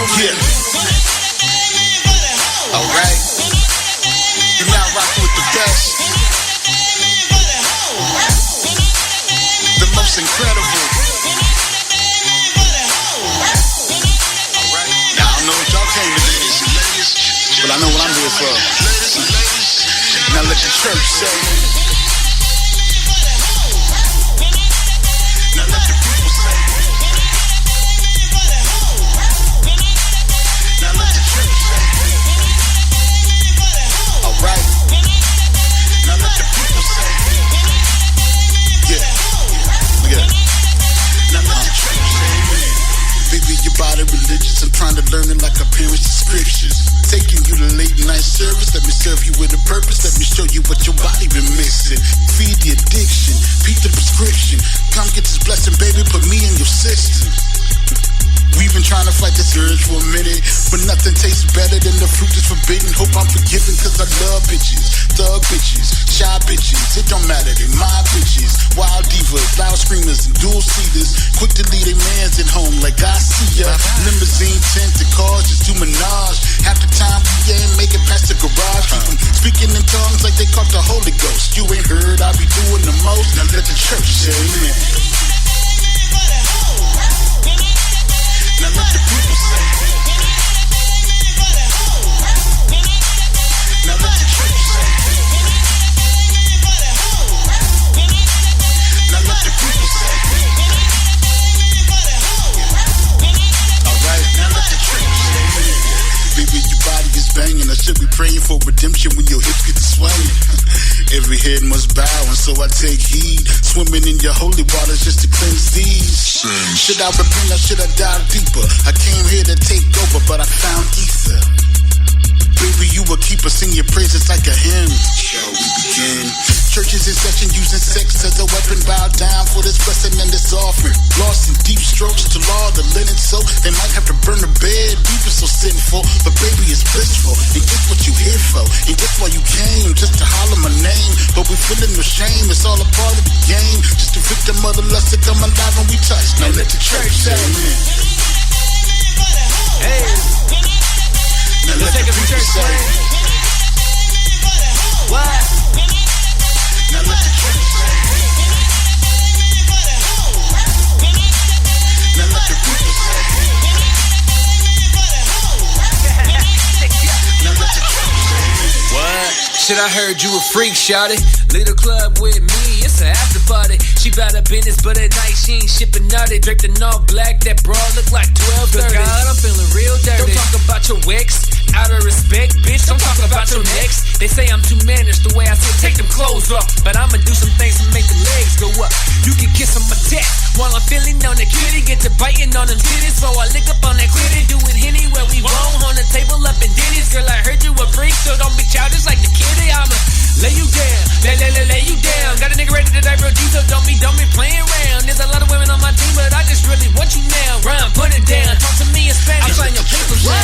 Yeah. Alright. You're now rocking with the best. The most incredible. Alright. Now I don't know what y'all came to do, but I know what I'm here for. Now let the church say. Now let the people say. Now let the church say. Alright. Now let the people say. Yeah. Yeah. Now let the church say. Baby, your body religious. I'm trying to learn it like a parent's scriptures. Taking you to late night service. Let me serve you with a purpose. Let me show you what your body been missing. Feed the addiction. Beat the prescription. Come get this blessing, baby. Put me in your system. We've been trying to fight this urge for a minute, but nothing tastes better than the fruit that's forbidden. Hope I'm forgiven, cause I love bitches. Thug bitches, shy bitches, it don't matter, they my bitches. Wild divas, loud screamers, and dual seaters. Quick to leave their mans at home like I see ya. Limousine tinted cars just to menage. Half the time we ain't make it past the garage. Keep them speaking in tongues like they caught the Holy Ghost. You ain't heard, I be doing the most. Now let the church say amen. Now let the people say. Now let the church say. Now let the people say. Alright, now let the church say. Baby, your body is banging. I should be praying for redemption when your hips get to swaying. Every head must bow, and so I take heed. Swimming in your holy waters just to cleanse these. Should I repent or should I dive deeper? I came here to take over, but I found ether. Baby, you will keep us in your praises like a hymn. Shall we begin? Churches in session using sex as a weapon. Bow down for this blessing and this offering. Lost in deep strokes to law the linen soap. They might have to burn the bed. Deep is so sinful, but baby it's blissful. And guess what you here for? And guess why you came? Just to holler my name. But we feeling no shame. It's all a part of the game. Just a victim of the lust that come alive when we touch. Now let the church say amen. Hey. Now let's take it from church, say. What? Now let the church say. Now let the people say. Now let the church say. What? Shit, I heard you a freak, shawty. Little club with me, it's a after party. She bout her business, but at night she ain't shipping naughty. Draped in all black, that bra look like 12:30. God, I'm feeling real dirty. Don't talk about your ex, out of respect, bitch. Don't talk about your next. They say I'm too managed, the way I say take them clothes off. But I'ma do some things to make the legs go up. You can kiss on my tech while I'm feeling on the kitty. Get to biting on them titties, so I lick up on that kitty. Doing Henny where we won't on the table up in Denny's. Girl, I heard you a freak, so don't be childish like the kitty. I'ma lay you down, lay you down. Got a nigga ready to die real deep, so don't be playing around. There's a lot of women on my team, but I just really want you now. Run, put it down, talk to me in Spanish. I'll sign your papers down.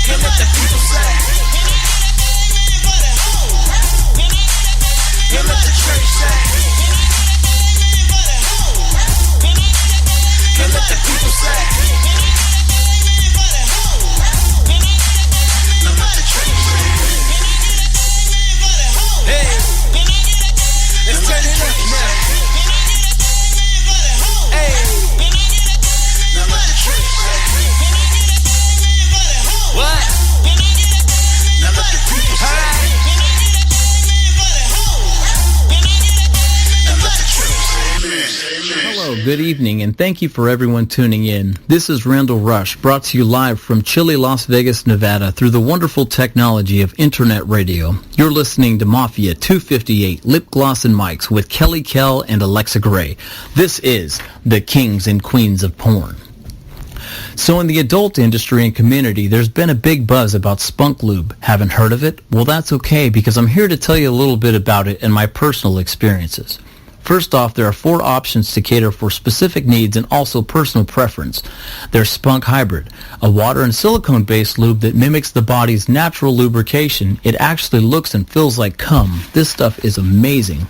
Can't let the people say. Can't let the church say. Can't let the people say. Now let the church say. Hey, let's turn it up now. Hey, now let the church say. What? Now let the people say. Now let the church say amen. Hello, good evening, and thank you for everyone tuning in. This is Randall Rush, brought to you live from chilly Las Vegas, Nevada, through the wonderful technology of internet radio. You're listening to Mafia 258 Lip Gloss and Mics with Kelly Kell and Alexa Gray. This is the Kings and Queens of Porn. So in the adult industry and community, there's been a big buzz about spunk lube. Haven't heard of it? Well, that's okay, because I'm here to tell you a little bit about it and my personal experiences. First off, there are 4 options to cater for specific needs and also personal preference. There's Spunk Hybrid, a water and silicone-based lube that mimics the body's natural lubrication. It actually looks and feels like cum. This stuff is amazing.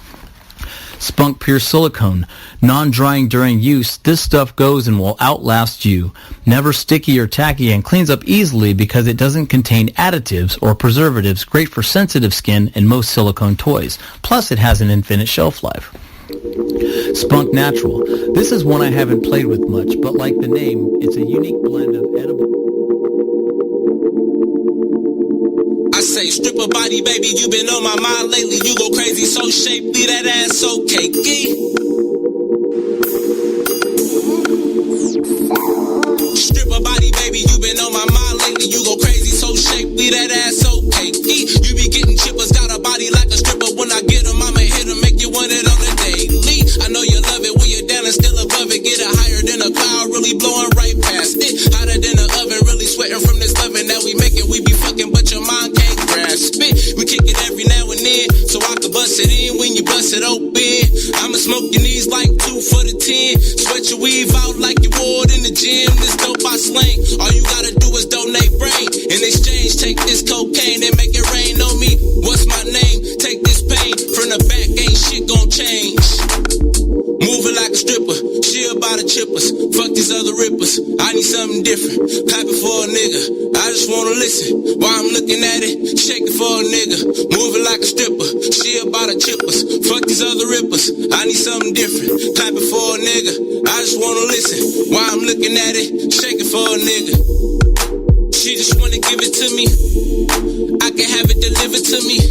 Spunk Pure Silicone. Non-drying during use, this stuff goes and will outlast you. Never sticky or tacky and cleans up easily because it doesn't contain additives or preservatives, great for sensitive skin and most silicone toys. Plus, it has an infinite shelf life. Spunk Natural. This is one I haven't played with much, but like the name, it's a unique blend of edible... I say, stripper body, baby, you been on my mind lately. You go crazy, so shapely, that ass so cakey. Stripper body, baby, you been on my mind lately. You go crazy, so shapely, that ass so cakey. You be getting chippers, got a body like a stripper. When I get them, I'ma hit them, make you want it on the daily. I know you love it when you're down and still above it. Get it higher than a cloud, really blowing right past it. Hotter than an oven, really sweating from this loving that we making. We be fucking, but your mind can't grasp it. We kick it every now and then, so I can bust it in when you bust it open. I'ma smoke your knees like 2 for the 10. Sweat your weave out like you wore it in the gym. This dope I slang. All you gotta do is donate brain. In exchange, take this cocaine and make it rain on me. What's my name? Take this pain from the back, ain't shit gon' change. Moving like a stripper, she about the chippers. Fuck these other rippers, I need something different. Clap it for a nigga, I just wanna listen. While I'm looking at it, shake it for a nigga. Moving like a stripper, she about the chippers. Fuck these other rippers, I need something different. Clap it for a nigga, I just wanna listen. While I'm looking at it, shake it for a nigga. She just wanna give it to me, I can have it delivered to me.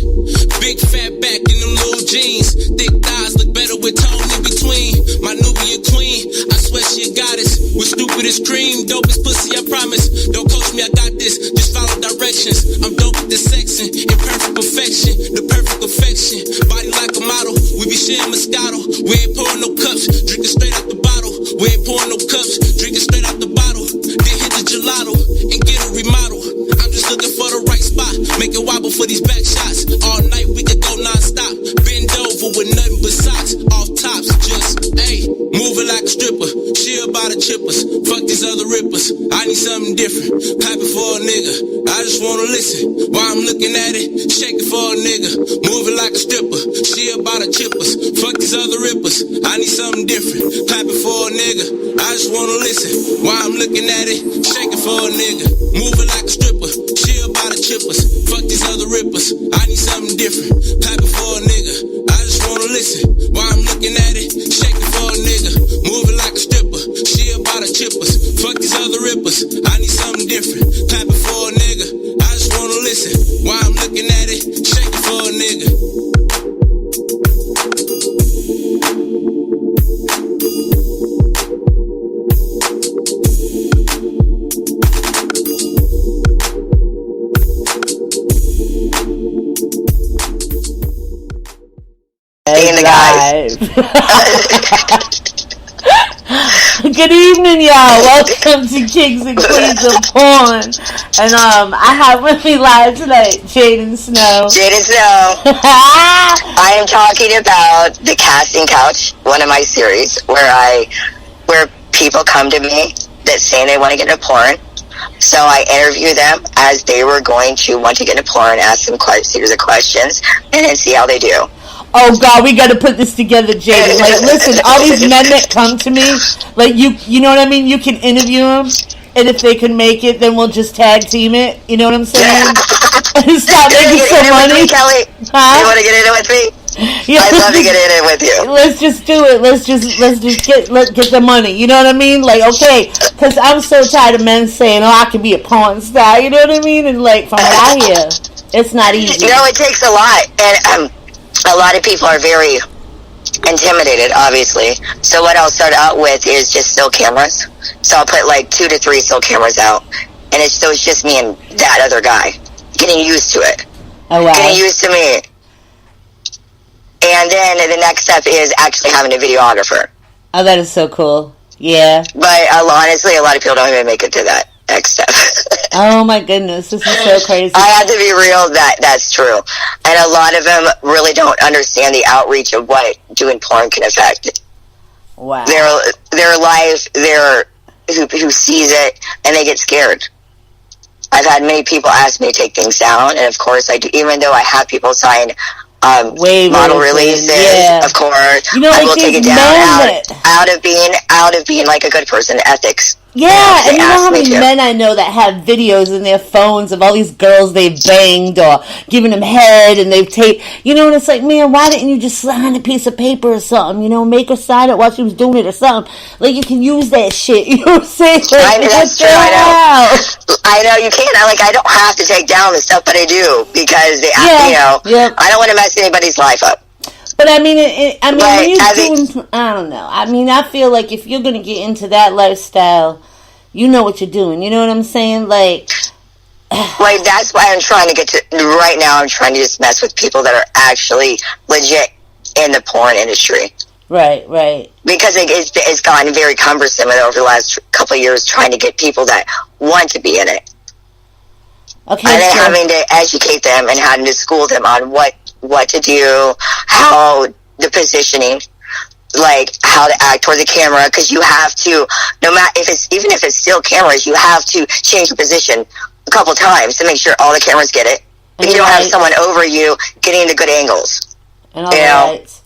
Big fat back in them little jeans. Thick thighs look better with tone in between. My Nubian queen, I swear she a goddess. With stupidest cream, dopest pussy, I promise. Don't coach me, I got this, just follow directions. I'm dope with the sexing, in perfect perfection. The perfect affection, body like a model. We be sharing Moscato, we ain't pouring no cups. Drinking straight out the bottle, we ain't pouring no cups. Drinking straight out the bottle, then hit the gelato and get a remodel. I'm just looking for the right spot, make it wobble for these back shots. All night we could go non-stop, bend over with nothing but socks. Off tops, just, ayy, moving like a stripper. She about the chippers, fuck these other rippers. I need something different, clap it for a nigga. I just wanna listen, while I'm looking at it, shake it for a nigga. Moving like a stripper, she about the chippers. Fuck these other rippers, I need something different, clap it for a nigga. I just wanna listen, while I'm looking at it, shake it for a nigga. Moving like a stripper, she about the chippers. Fuck these other rippers, I need something different, clap it for a nigga. I just wanna listen, while I'm looking at it, shake it for a nigga. Moving like a stripper, she about the chippers. Fuck these other rippers, I need something different, clap it for a nigga. I just wanna listen, while I'm looking at it, shake it for a nigga. In the guys. Good evening, y'all. Welcome to Kings and Queens of Porn. And I have with me live tonight Jadan Snow. Jadan Snow. I am talking about the casting couch, one of my series, where people come to me that say they want to get into porn. So I interview them as they were going to want to get into porn, ask them quite a series of questions, and then see how they do. Oh God, we got to put this together, Jadan. Like, listen, all these men that come to me, like you know what I mean? You can interview them, and if they can make it, then we'll just tag team it. You know what I'm saying? Stop making some money. Kelly, huh? You want to get in it with me? Yeah, I'd love to get in it with you. Let's just do it. Let's just get the money. You know what I mean? Like, okay, because I'm so tired of men saying, "Oh, I can be a porn star." You know what I mean? And like, from what I hear, it's not easy. You know, it takes a lot, and a lot of people are very intimidated, obviously. So what I'll start out with is just still cameras. So I'll put like 2 to 3 still cameras out, and it's just me and that other guy getting used to it. Oh wow! Getting used to me. And then the next step is actually having a videographer. Oh, that is so cool. Yeah. But honestly, a lot of people don't even make it to that next step. Oh my goodness, this is so crazy. I have to be real, that's true. And a lot of them really don't understand the outreach of what doing porn can affect. Wow. Their life, who sees it, and they get scared. I've had many people ask me to take things down, and of course I do, even though I have people sign model releases, of course. You know, I like will take it down out of being like a good person, ethics. Yeah, and you know how many men I know that have videos in their phones of all these girls they've banged or giving them head and they've taped, you know, and it's like, man, why didn't you just sign a piece of paper or something, you know, make her sign it while she was doing it or something. Like, you can use that shit, you know what I'm saying? Like, that's true, I know, you can't, I don't have to take down the stuff, but I do, because, I don't want to mess anybody's life up. But I mean, when you're doing, I don't know. I mean, I feel like if you're going to get into that lifestyle, you know what you're doing. You know what I'm saying? Like, that's why I'm trying to get to, right now, I'm trying to just mess with people that are actually legit in the porn industry. Right. Because it's gotten very cumbersome over the last couple of years trying to get people that want to be in it. Okay. And then having to educate them and having to school them on what to do, how the positioning, like how to act toward the camera, because you have to, no matter even if it's still cameras, you have to change your position a couple times to make sure all the cameras get it. And you don't have someone over you getting the good angles. And all the lights.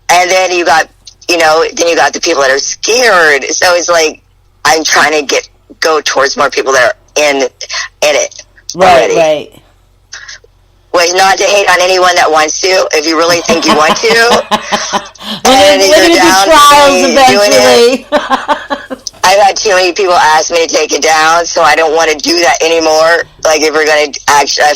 And then you got the people that are scared. So it's like I'm trying to go towards more people that are in it. Right, right. Was not to hate on anyone that wants to. If you really think you want to, and you're down eventually. I've had too many people ask me to take it down, so I don't want to do that anymore. Like, if I'm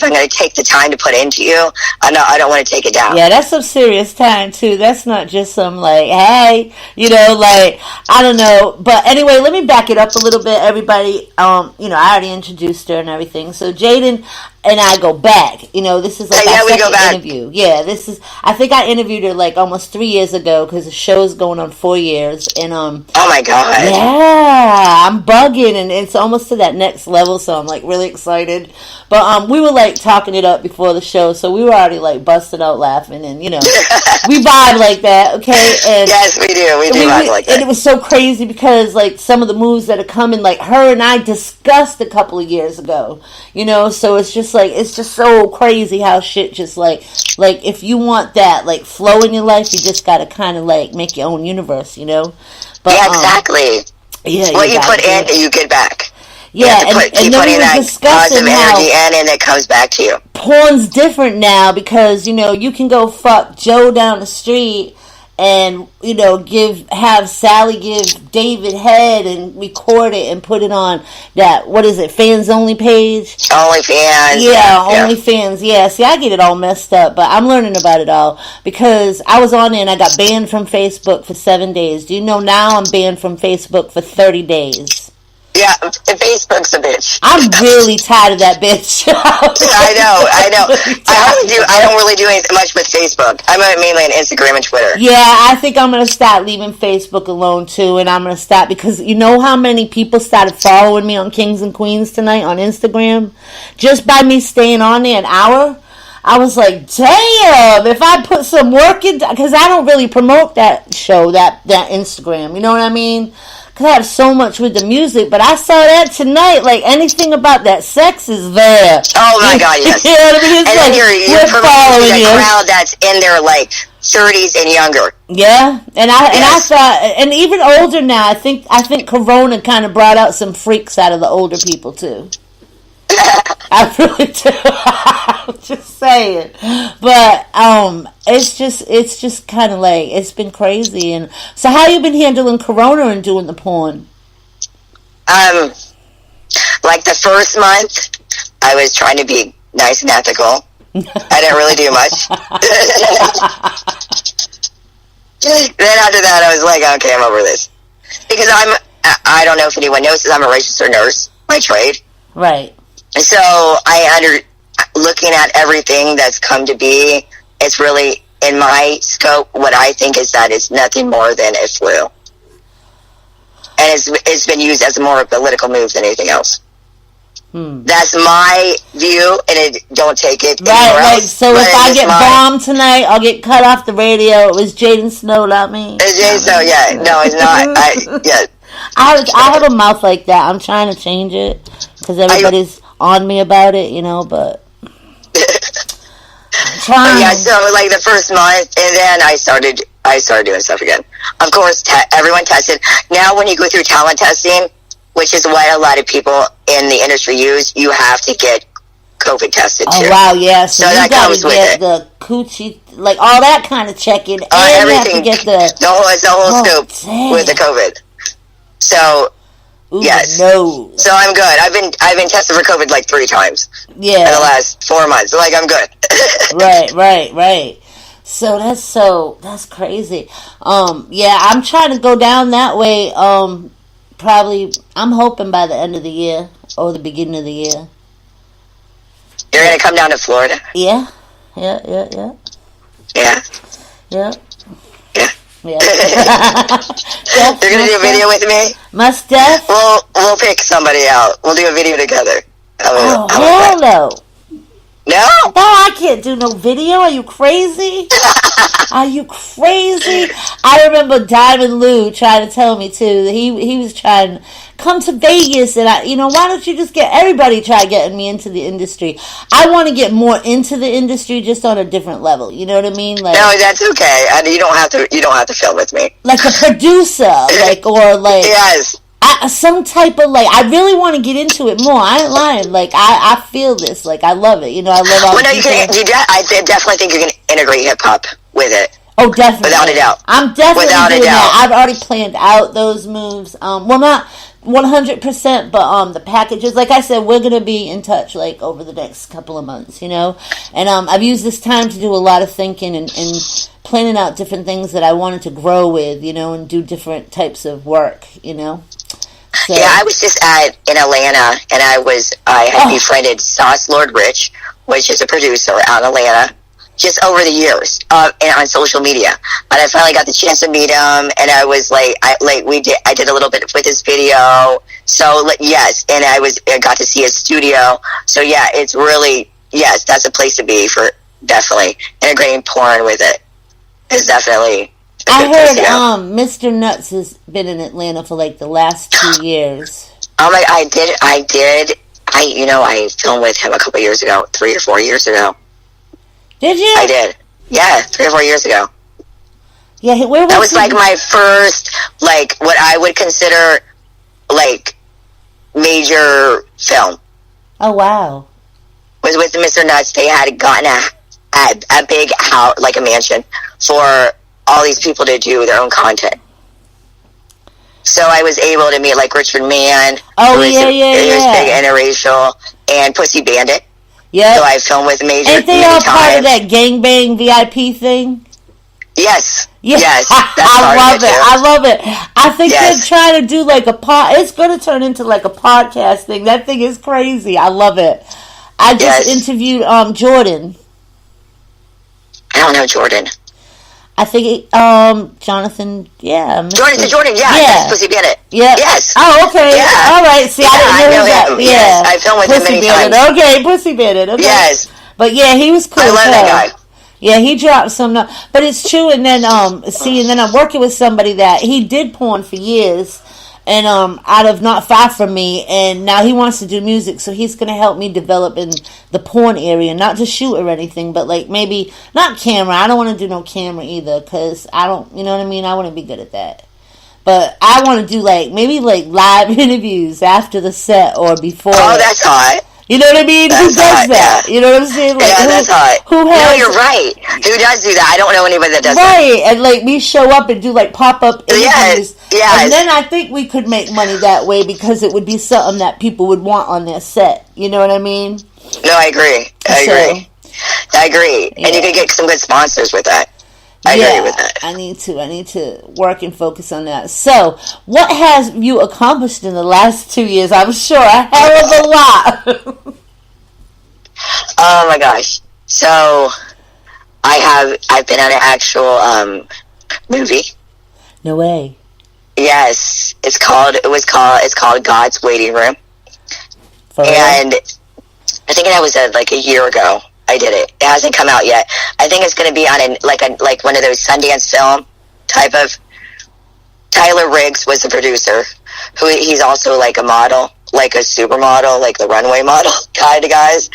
going to take the time to put into you, I don't want to take it down. Yeah, that's some serious time too. That's not just some like, hey, like, I don't know. But anyway, let me back it up a little bit, everybody. I already introduced her and everything. So Jaden and I go back. This is like our second interview. Yeah, I think I interviewed her like almost 3 years ago because the show's going on 4 years. And oh my God. Yeah, I'm bugging, and it's almost to that next level, so I'm like really excited. But we were like talking it up before the show, so we were already like busted out laughing, and we vibe like that, okay? And yes, we do. We do vibe like that. And it was so crazy because like some of the moves that are coming, like her and I discussed a couple of years ago, so it's just so crazy how shit just like if you want that like flow in your life, you just gotta kind of like make your own universe, But, yeah, exactly. Yeah, what you put in, you get back. Yeah, and then we were discussing how energy in and it comes back to you. Porn's different now because, you can go fuck Joe down the street and, have Sally give David head and record it and put it on that, what is it, fans only page? OnlyFans. Yeah, OnlyFans, yeah. See, I get it all messed up, but I'm learning about it all because I was on there and I got banned from Facebook for 7 days. Do you know now I'm banned from Facebook for 30 days? Yeah, Facebook's a bitch. I'm really tired of that bitch. I know. I don't really do much with Facebook. I'm mainly on Instagram and Twitter. Yeah, I think I'm going to start leaving Facebook alone, too, and I'm going to stop because you know how many people started following me on Kings and Queens tonight on Instagram? Just by me staying on there an hour? I was like, damn, if I put some work in, because I don't really promote that show, that Instagram, you know what I mean? Because I have so much with the music, but I saw that tonight. Like, anything about that sex is there. Oh, my God, yes. You know what I mean? It's and like, you're promoting a crowd that's in their, like, 30s and younger. Yeah, and I thought, and even older now, I think Corona kind of brought out some freaks out of the older people, too. I really do. I'm just saying, but it's just kind of like it's been crazy. And so, how you been handling Corona and doing the porn? Like the first month, I was trying to be nice and ethical. I didn't really do much. Then after that, I was like, okay, I'm over this because I don't know if anyone knows this. I'm a registered nurse by trade. Right. So looking at everything that's come to be, it's really, in my scope, what I think is that it's nothing more than a flu. And it's been used as more of a political move than anything else. That's my view, and don't take it anywhere else. So if I get bombed tonight, I'll get cut off the radio. It was Jadan Snow, not me. It's Jadan Snow, yeah. No, it's not. I have a mouth like that. I'm trying to change it because everybody's on me about it, but I'm trying. Yeah, so like the first month, and then I started doing stuff again. Of course, everyone tested. Now, when you go through talent testing, which is what a lot of people in the industry use, you have to get COVID tested too. Oh wow, yeah. So you that gotta comes with get it. the coochie, like all that kind of checking, and Everything. you have to get it's the whole scoop damn. with the COVID. So Ooh, yes, no. so I'm good. I've been tested for COVID like 3 times in the Yeah. last 4 months. Like I'm good. Right. So that's crazy. Yeah, I'm trying to go down that way. Probably, I'm hoping by the end of the year or the beginning of the year. You're gonna come down to Florida? Yeah. Yeah. Yeah. Yeah. Yeah. You're gonna do a video with me? Must def. We'll pick somebody out. We'll do a video together. Oh, hell no. No? No, I can't do no video. Are you crazy? Are you crazy? I remember Diamond Lou trying to tell me too. He was trying to come to Vegas, and why don't you just get everybody try getting me into the industry? I want to get more into the industry, just on a different level. You know what I mean? Like, no, that's okay. And you don't have to film with me. Like a producer, or yes. Some type of I really want to get into it more. I ain't lying. I feel this. I love it. I love all. Well, no, I definitely think you can integrate hip hop with it. Oh, definitely, without a doubt. I'm definitely without doing a doubt. that. I've already planned out those moves. Well, not 100%, but the packages. Like I said, we're gonna be in touch over the next couple of months. And I've used this time to do a lot of thinking and planning out different things that I wanted to grow with. And do different types of work. So, yeah, I was just in Atlanta, and I had befriended Sauce Lord Rich, which is a producer out in Atlanta, just over the years, and on social media. And I finally got the chance to meet him, and I was I did a little bit with his video. So yes, and I got to see his studio. So yeah, it's really, yes, that's a place to be for definitely integrating porn with it. Is definitely. I heard Mr. Nuts has been in Atlanta for the last 2 years. Oh my! I did. I filmed with him a couple years ago, 3 or 4 years ago. Did you? I did. Yeah, 3 or 4 years ago. Yeah, where was that? Was he? My first, what I would consider, major film. Oh wow! Was with Mr. Nuts. They had gotten a big house, a mansion, for all these people to do their own content. So I was able to meet Richard Mann. Oh, He was big interracial, and Pussy Bandit. Yeah. So I filmed with Major. Ain't they all part of that gangbang VIP thing? Yes. Yeah. Yes. I love it. I think they're trying to do a it's going to turn into a podcast thing. That thing is crazy. I love it. I just interviewed Jordan. I don't know Jordan. I think Jonathan, Jordan, yeah. That's Pussy Bandit. Yeah. Yes. Oh, okay. Yeah. All right. See, I didn't know that. Him. Yeah. Yes. I filmed with Pussy him many Bandit. times. Okay, Pussy Bandit. Okay. Yes. But yeah, he was cool. I love that guy. Yeah, he dropped some. But it's true. And then and then I'm working with somebody that he did porn for years, and out of not far from me, and now he wants to do music, so he's going to help me develop in the porn area, not to shoot or anything, but maybe not camera. I don't want to do no camera either, because I don't, you know what I mean? I wouldn't be good at that. But I want to do maybe live interviews after the set or before. Oh, that's hot. You know what I mean? Who does that? Yeah. You know what I'm saying? That's hot. Who has? No, you're right. Who does do that? I don't know anybody that does that. Right, and we show up and do pop-up interviews. Yes. And then I think we could make money that way, because it would be something that people would want on their set. You know what I mean? No, I agree. I agree. Yeah. And you could get some good sponsors with that. I agree with that. I need to work and focus on that. So, what has you accomplished in the last 2 years? I'm sure a hell of a lot. Oh my gosh! So, I've been on an actual movie. No way. Yes, it's called God's Waiting Room. And I think that was a year ago. I did it. It hasn't come out yet. I think it's going to be on one of those Sundance film type of. Tyler Riggs was the producer. He's also a model, a supermodel, the runway model kind of guys.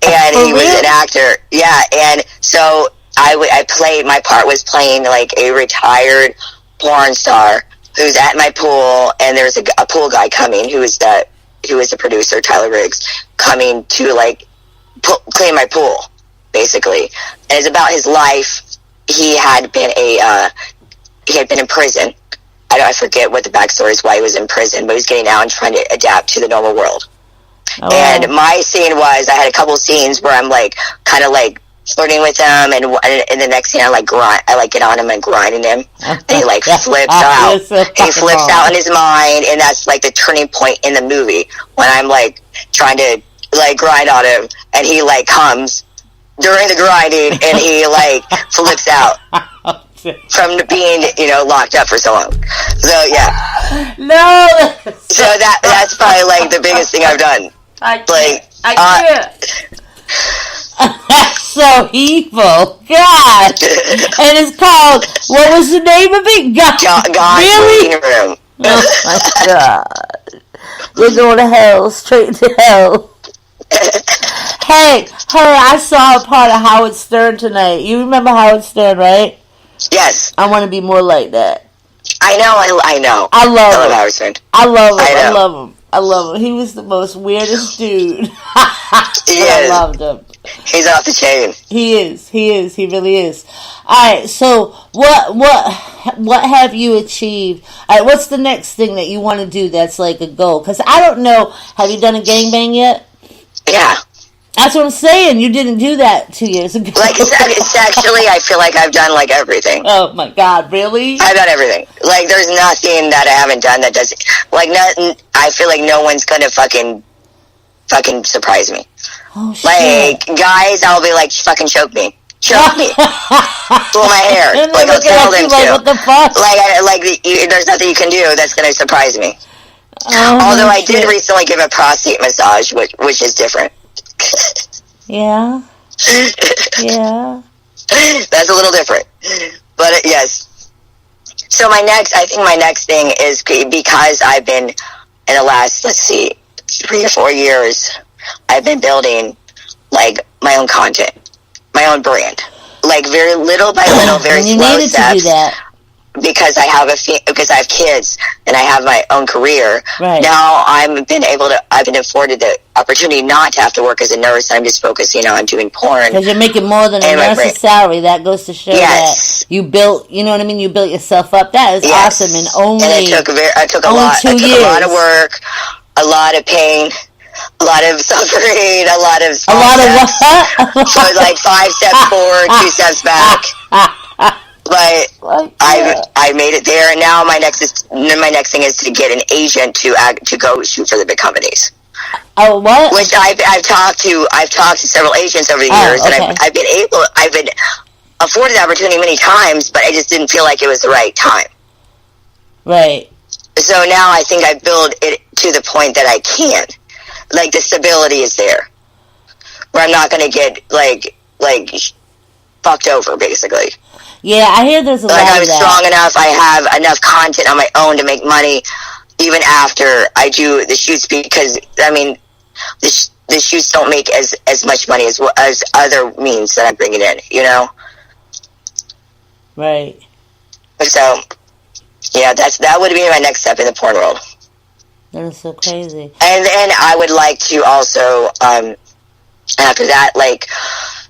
and he was an actor. Yeah, and so my part was playing like a retired porn star who's at my pool, and there's a pool guy coming who is the producer, Tyler Riggs, coming to like clean my pool, basically. And it's about his life. He had been in prison. I forget what the backstory is, why he was in prison, but he was getting out and trying to adapt to the normal world. Oh. And my scene was, I had a couple scenes where I'm like kind of like flirting with him, and the next scene I get on him and grinding him, and he like flips out. He flips out in his mind, and that's like the turning point in the movie when I'm like trying to like grind on him, and he like comes during the grinding, and he like flips out from being locked up for so long. So yeah, no. So that's probably like the biggest thing I've done. I can't. That's so evil. God. And it's called, what was the name of it? God's really? Waiting Room. Oh my God. You're going to hell, straight to hell. Hey, I saw a part of Howard Stern tonight. You remember Howard Stern, right? Yes. I want to be more like that. I know. I love Howard Stern. I love him. He was the most weirdest dude. I loved him. He's off the chain. He is. He really is. Alright, so what have you achieved? Alright, what's the next thing that you want to do that's like a goal? Because I don't know, have you done a gangbang yet? Yeah. That's what I'm saying. You didn't do that 2 years ago. Like, it's actually, I feel like I've done, like, everything. Oh, my God. Really? I've done everything. Like, there's nothing that I haven't done that doesn't... Like, nothing... I feel like no one's gonna fucking surprise me. Oh, shit. Like, guys, I'll be like, fucking choke me. Choke me. Pull my hair. Like, I'll tell them to. What the fuck? There's nothing you can do that's gonna surprise me. Oh, although I did recently give a prostate massage, which is different. Yeah. Yeah. That's a little different. But yes. So I think my next thing is, because I've been, in the last, 3 or 4 years, I've been building, like, my own content, my own brand. Like, very little by little, very slow steps. To do that. Because I have kids and I have my own career. Right. Now I've been afforded the opportunity not to have to work as a nurse. I'm just focusing on doing porn. Because you're making more than a nurse's salary. That goes to show that you built, you know what I mean? You built yourself up. That is awesome. And it took a lot of work, a lot of pain, a lot of suffering, a lot of what? So like 5 steps forward, 2 steps back. But I made it there, and now my next thing is to get an agent to go shoot for the big companies. Oh, what? Which I've talked to several agents over the years, okay. And I've been afforded the opportunity many times, but I just didn't feel like it was the right time. Right. So now I think I build it to the point that I can, like the stability is there, where I'm not going to get like fucked over, basically. Yeah, I hear there's a lot of that. I'm strong enough, I have enough content on my own to make money even after I do the shoots, because, I mean, the shoots don't make as much money as other means that I'm bringing in, you know? Right. So, yeah, that would be my next step in the porn world. That is so crazy. And then I would like to also, after that, like,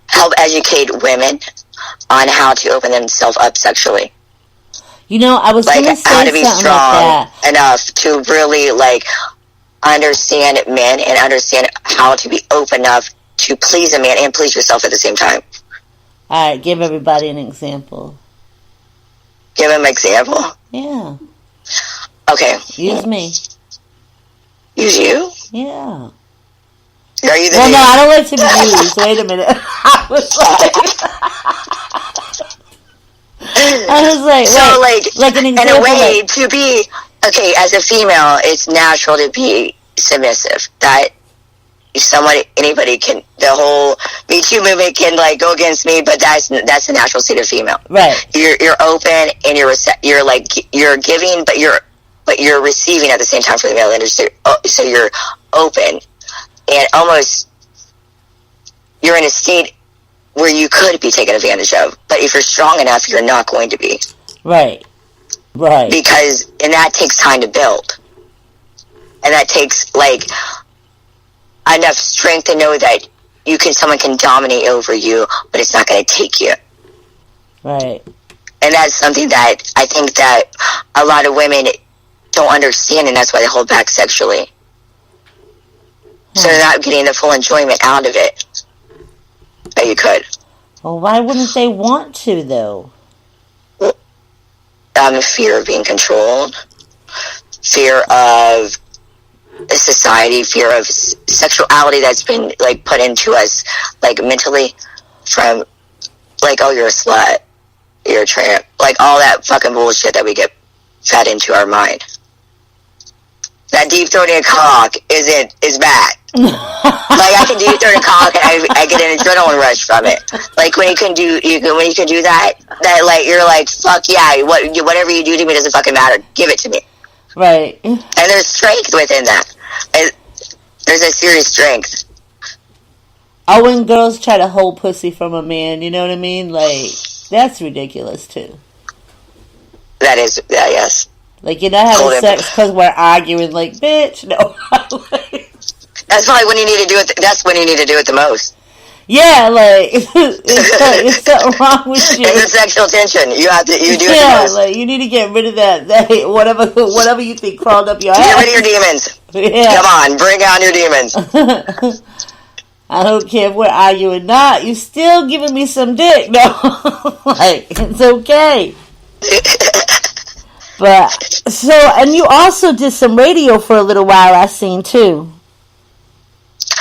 help educate women on how to open themselves up sexually. You know, I was going to say how to be something strong like that. enough to really, like, understand men and understand how to be open enough to please a man and please yourself at the same time. All right, give everybody an example. Give them an example? Yeah. Okay. Use me. Use you? Yeah. Are you the no, I don't like to be used. Wait a minute. I was like, so, like an example. In a way, to be, okay, as a female, it's natural to be submissive. That anybody can, the whole Me Too movement can, like, go against me, but that's the natural state of female. Right. You're open, and you're giving, but you're receiving at the same time for the male industry. So you're open. And almost you're in a state where you could be taken advantage of. But if you're strong enough, you're not going to be. Right. Because, and that takes time to build. And that takes, like, enough strength to know that someone can dominate over you, but it's not going to take you. Right. And that's something that I think that a lot of women don't understand, and that's why they hold back sexually. So they're not getting the full enjoyment out of it that you could. Well, why wouldn't they want to, though? Fear of being controlled, fear of society, fear of sexuality that's been, like, put into us, like, mentally, from, like, oh, you're a slut, you're a tramp, like, all that fucking bullshit that we get fed into our mind. That deep-throating a cock is bad. Like, I can deep-throat a cock and I get an adrenaline rush from it. Like, when you can do that, like, you're like, fuck yeah, whatever you do to me doesn't fucking matter. Give it to me. Right. And there's strength within that. There's a serious strength. Oh, when girls try to hold pussy from a man, you know what I mean? Like, that's ridiculous, too. That is, yeah, yes. Like, you're not having sex because we're arguing, like, bitch, no. That's probably when you need to do it. That's when you need to do it the most. Yeah, like, it's something wrong with you. It's a sexual tension. You do it the most. Yeah, like, you need to get rid of that whatever you think crawled up your ass. Get rid of your demons. Yeah. Come on, bring on your demons. I don't care if we're arguing or not. You're still giving me some dick. No. Like, it's okay. But, so, and you also did some radio for a little while, I seen, too.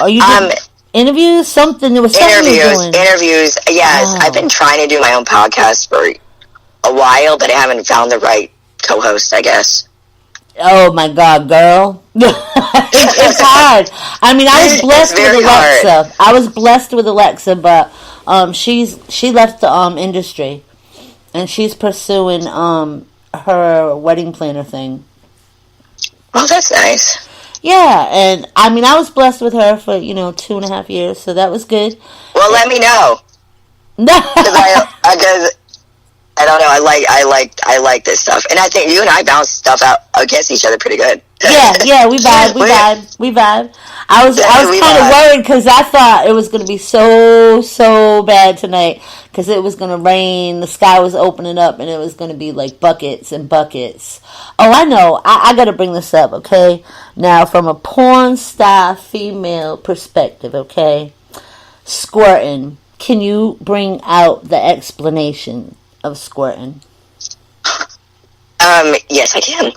Oh, you did interviews? Something, there was something you were doing. Interviews, yes. Oh. I've been trying to do my own podcast for a while, but I haven't found the right co-host, I guess. Oh, my God, girl. It's hard. I mean, I was blessed with Alexa. Hard. I was blessed with Alexa, but she left the industry, and she's pursuing her wedding planner thing. Oh, that's nice. Yeah, and I mean, I was blessed with her for 2.5 years, so that was good. Well, let me know. Because I don't know. I like this stuff, and I think you and I bounce stuff out against each other pretty good. Yeah, we vibe. I was kind of worried because I thought it was going to be so bad tonight because it was going to rain. The sky was opening up, and it was going to be like buckets and buckets. Oh, I know. I got to bring this up, okay? Now, from a porn star female perspective, okay? Squirting. Can you bring out the explanation of squirting? Yes, I can.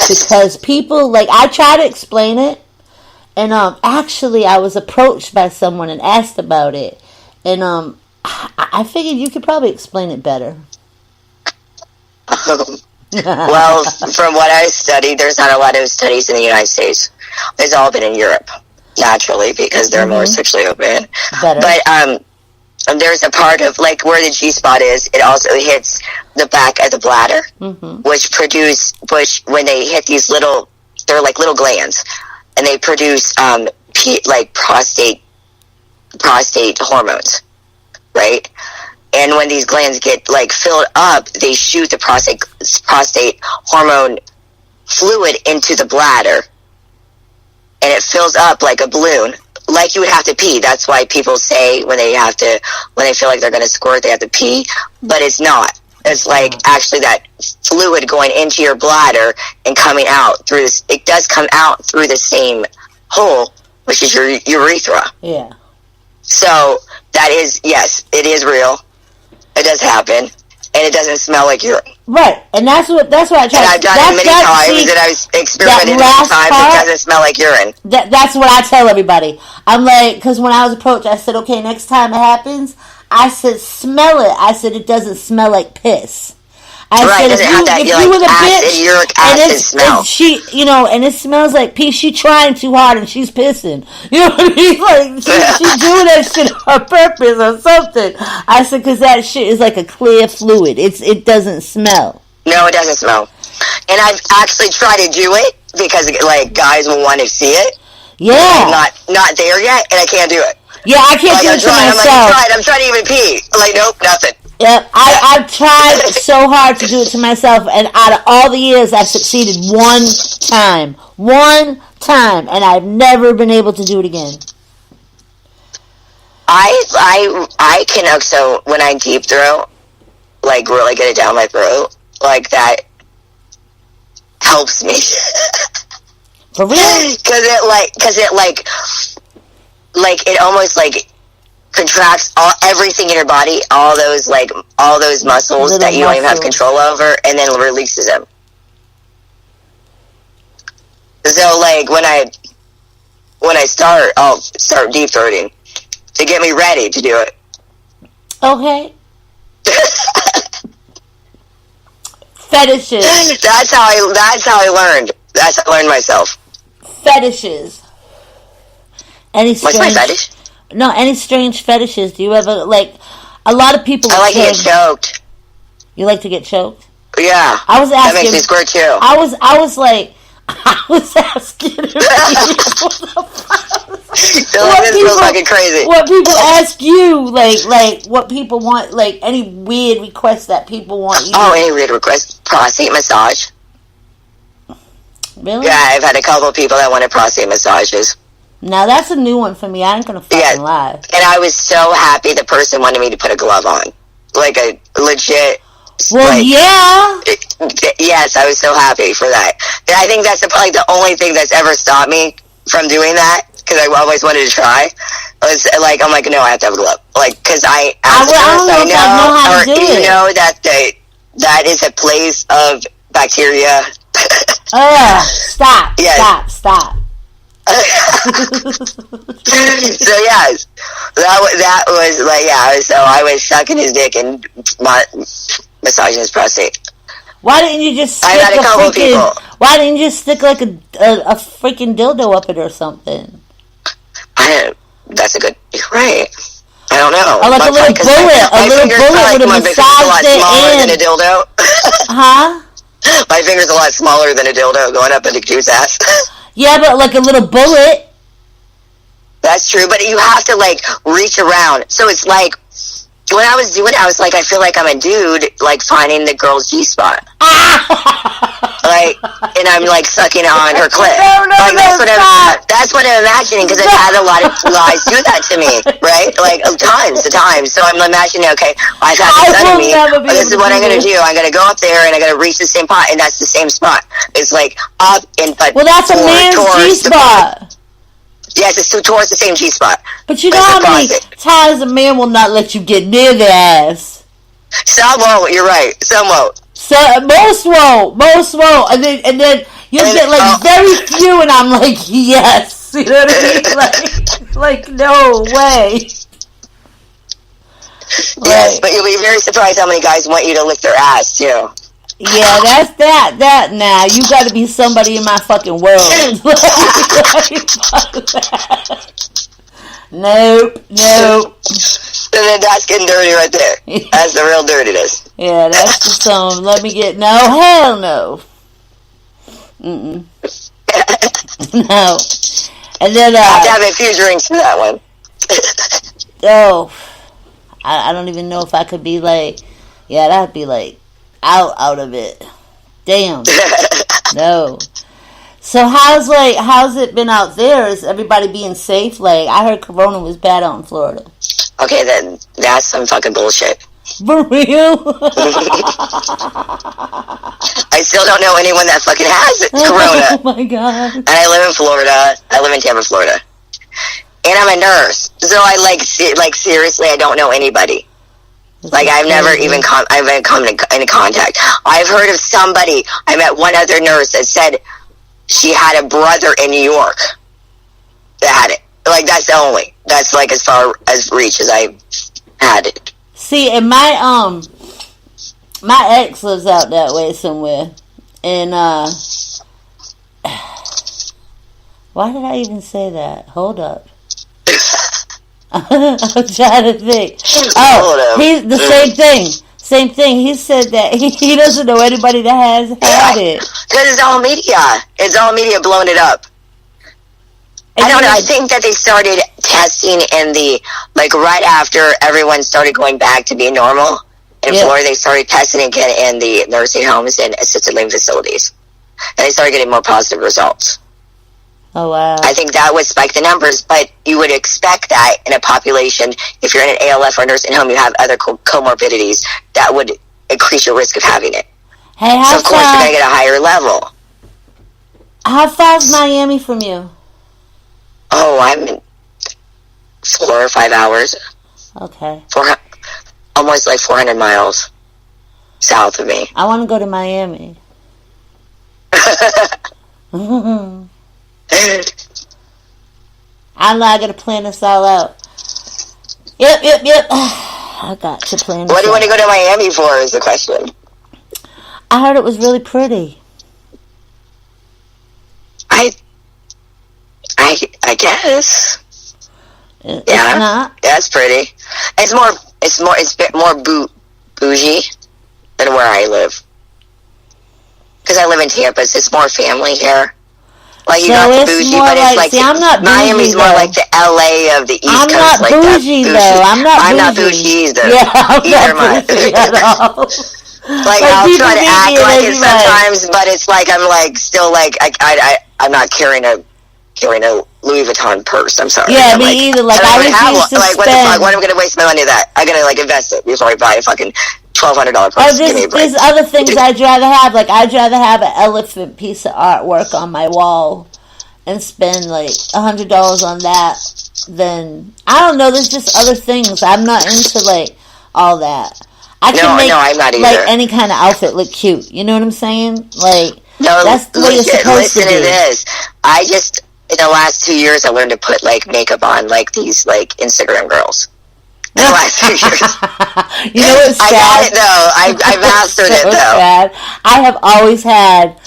Because people, like, I try to explain it, and actually I was approached by someone and asked about it, and I figured you could probably explain it better. Well, from what I studied, there's not a lot of studies in the United States. It's all been in Europe, naturally, because they're more sexually open. Better. But there's a part of, like, where the G-spot is, it also hits the back of the bladder, which when they hit these they're like little glands, and they produce, like, prostate hormones, right? And when these glands get, like, filled up, they shoot the prostate hormone fluid into the bladder, and it fills up like a balloon, like you would have to pee. That's why people say when they feel like they're going to squirt, they have to pee, but it's not. It's like actually that fluid going into your bladder and coming out through this. It does come out through the same hole, which is your urethra. Yeah. So that is, yes, it is real. It does happen. And it doesn't smell like urine. Right, and that's what I try. And I've done it many times, and I've experimented many times. It doesn't smell like urine. That's what I tell everybody. I'm like, because when I was approached, I said, okay, next time it happens, I said, smell it. I said, it doesn't smell like piss. I said, if you were the bitch, uric acid smell. And she, and it smells like pee. She trying too hard and she's pissing. You know what I mean? Like she's doing that shit on purpose or something. I said, because that shit is like a clear fluid. It doesn't smell. No, it doesn't smell. And I've actually tried to do it because like guys will want to see it. Yeah. I'm not there yet, and I can't do it. Yeah, I can't do it to myself. I'm trying to even pee. Like, nope, nothing. Yep, I've tried so hard to do it to myself, and out of all the years, I've succeeded one time. One time, and I've never been able to do it again. I can also, when I deep throat, like, really get it down my throat, like, that helps me. For real? Because it almost, like, contracts everything in your body, all those muscles that you don't even have control over, and then releases them. So, like, when I start, I'll start deep throating to get me ready to do it. Okay. Fetishes. That's how I learned. That's how I learned myself. Fetishes. What's my fetish? No, any strange fetishes? Do you ever, like, a lot of people... I like to get choked. You like to get choked? Yeah. I was asking... That makes me squirt, too. I was asking what people, fucking crazy. What people ask you, like, what people want, like, any weird requests that people want you any weird requests? Prostate massage. Really? Yeah, I've had a couple of people that wanted prostate massages. Now, that's a new one for me. I ain't gonna fucking lie. And I was so happy the person wanted me to put a glove on. Like a legit... Well, yeah. Yes, I was so happy for that. And I think that's probably the only thing that's ever stopped me from doing that, because I always wanted to try. Was like, I'm like, no, I have to have a glove. Like, because I know that that is a place of bacteria. Stop. Yes. Stop. So yes, that was like, yeah. So I was sucking his dick and massaging his prostate. Why didn't you just stick I've had a couple people. Why didn't you just stick like a freaking dildo up it or something? That's a good. You're right. I don't know. Or like a little bullet. A little bullet would have massaged it in. Than a dildo. Huh? My finger's a lot smaller than a dildo going up into dude's ass. Yeah, but like a little bullet. That's true, but you have to, like, reach around. So it's like, when I was doing it, I was like, I feel like I'm a dude, like, finding the girl's G-spot. Like, and I'm, like, sucking on her clit. That's what I'm imagining, because I've had a lot of guys do that to me, right? Like, tons of times. So I'm imagining, okay, I've had this done to me. This is what I'm going to do. I'm going to go up there, and I'm going to reach the same spot, and that's the same spot. It's, like, up and but well, that's a man's G-spot. Yes, it's towards the same G-spot. But you know how many times a man will not let you get near the ass? Some won't, you're right. Some won't. Most won't. And then you'll get, like, very few, and I'm like, yes. You know what I mean? Like no way. Yes, but you'll be very surprised how many guys want you to lick their ass, too. Yeah, that's that now. You gotta be somebody in my fucking world. Nope. And then that's getting dirty right there. That's the real dirtiness. Yeah, that's the song. Let me get... No, hell no. Mm-mm. No. And then... I have to have a few drinks for that one. Oh. I don't even know if I could be like... Yeah, that'd be like... Out of it. Damn. No. So how's it been out there? Is everybody being safe? Like, I heard Corona was bad out in Florida. Okay, then that's some fucking bullshit. For real? I still don't know anyone that fucking has Corona. Oh my god. And I live in Florida. I live in Tampa, Florida. And I'm a nurse. So I like seriously, I don't know anybody. Like, I've never even come into contact. I've heard of somebody, I met one other nurse that said she had a brother in New York that had it. Like, that's like as far as reach as I've had it. See, and my ex lives out that way somewhere. And, why did I even say that? Hold up. I'm trying to think. Oh, he's the same thing. He said that he doesn't know anybody that has had it. Because it's all media. It's all media blowing it up. I don't know. I think that they started testing in the, like, right after everyone started going back to being normal in Florida, they started testing again in the nursing homes and assisted living facilities. And they started getting more positive results. Oh, wow. I think that would spike the numbers, but you would expect that in a population, if you're in an ALF or nursing home, you have other comorbidities that would increase your risk of having it. Hey, so, of course, you're going to get a higher level. How far is Miami from you? Oh, I'm in 4 or 5 hours. Okay. Almost like 400 miles south of me. I want to go to Miami. I gotta plan this all out. Yep. I got to plan this. What do you want to go to Miami for is the question. I heard it was really pretty. I guess. It's not. Yeah, it's pretty. It's more bougie than where I live. Because I live in Tampa, so it's more family here. Like, you got the bougie, but it's like, I'm not Miami's bougie, more though. like the LA of the East I'm Coast. not like bougie, though. I'm not bougie either. Yeah, I'm not bougie at all. Like, I'll try to act like it sometimes, but it's like, I'm like, still like, I'm not carrying a Louis Vuitton purse. I'm sorry. Yeah, I'm me either. Like, I refuse to spend. What the fuck? What am I going to waste my money on that? I'm going to, like, invest it before I buy a fucking $1,200 purse. There's other things I'd rather have. Like, I'd rather have an elephant piece of artwork on my wall and spend, like, $100 on that than, I don't know, there's just other things. I'm not into, like, all that. I can make, I'm not either. Like, any kind of outfit look cute. You know what I'm saying? Like, no, that's the way it's supposed to be. Listen to this. I just, in the last 2 years, I learned to put, like, makeup on, like, these, like, Instagram girls. In the last 2 years. You know what's sad? I got it, though. I mastered it, though. Sad. I have always had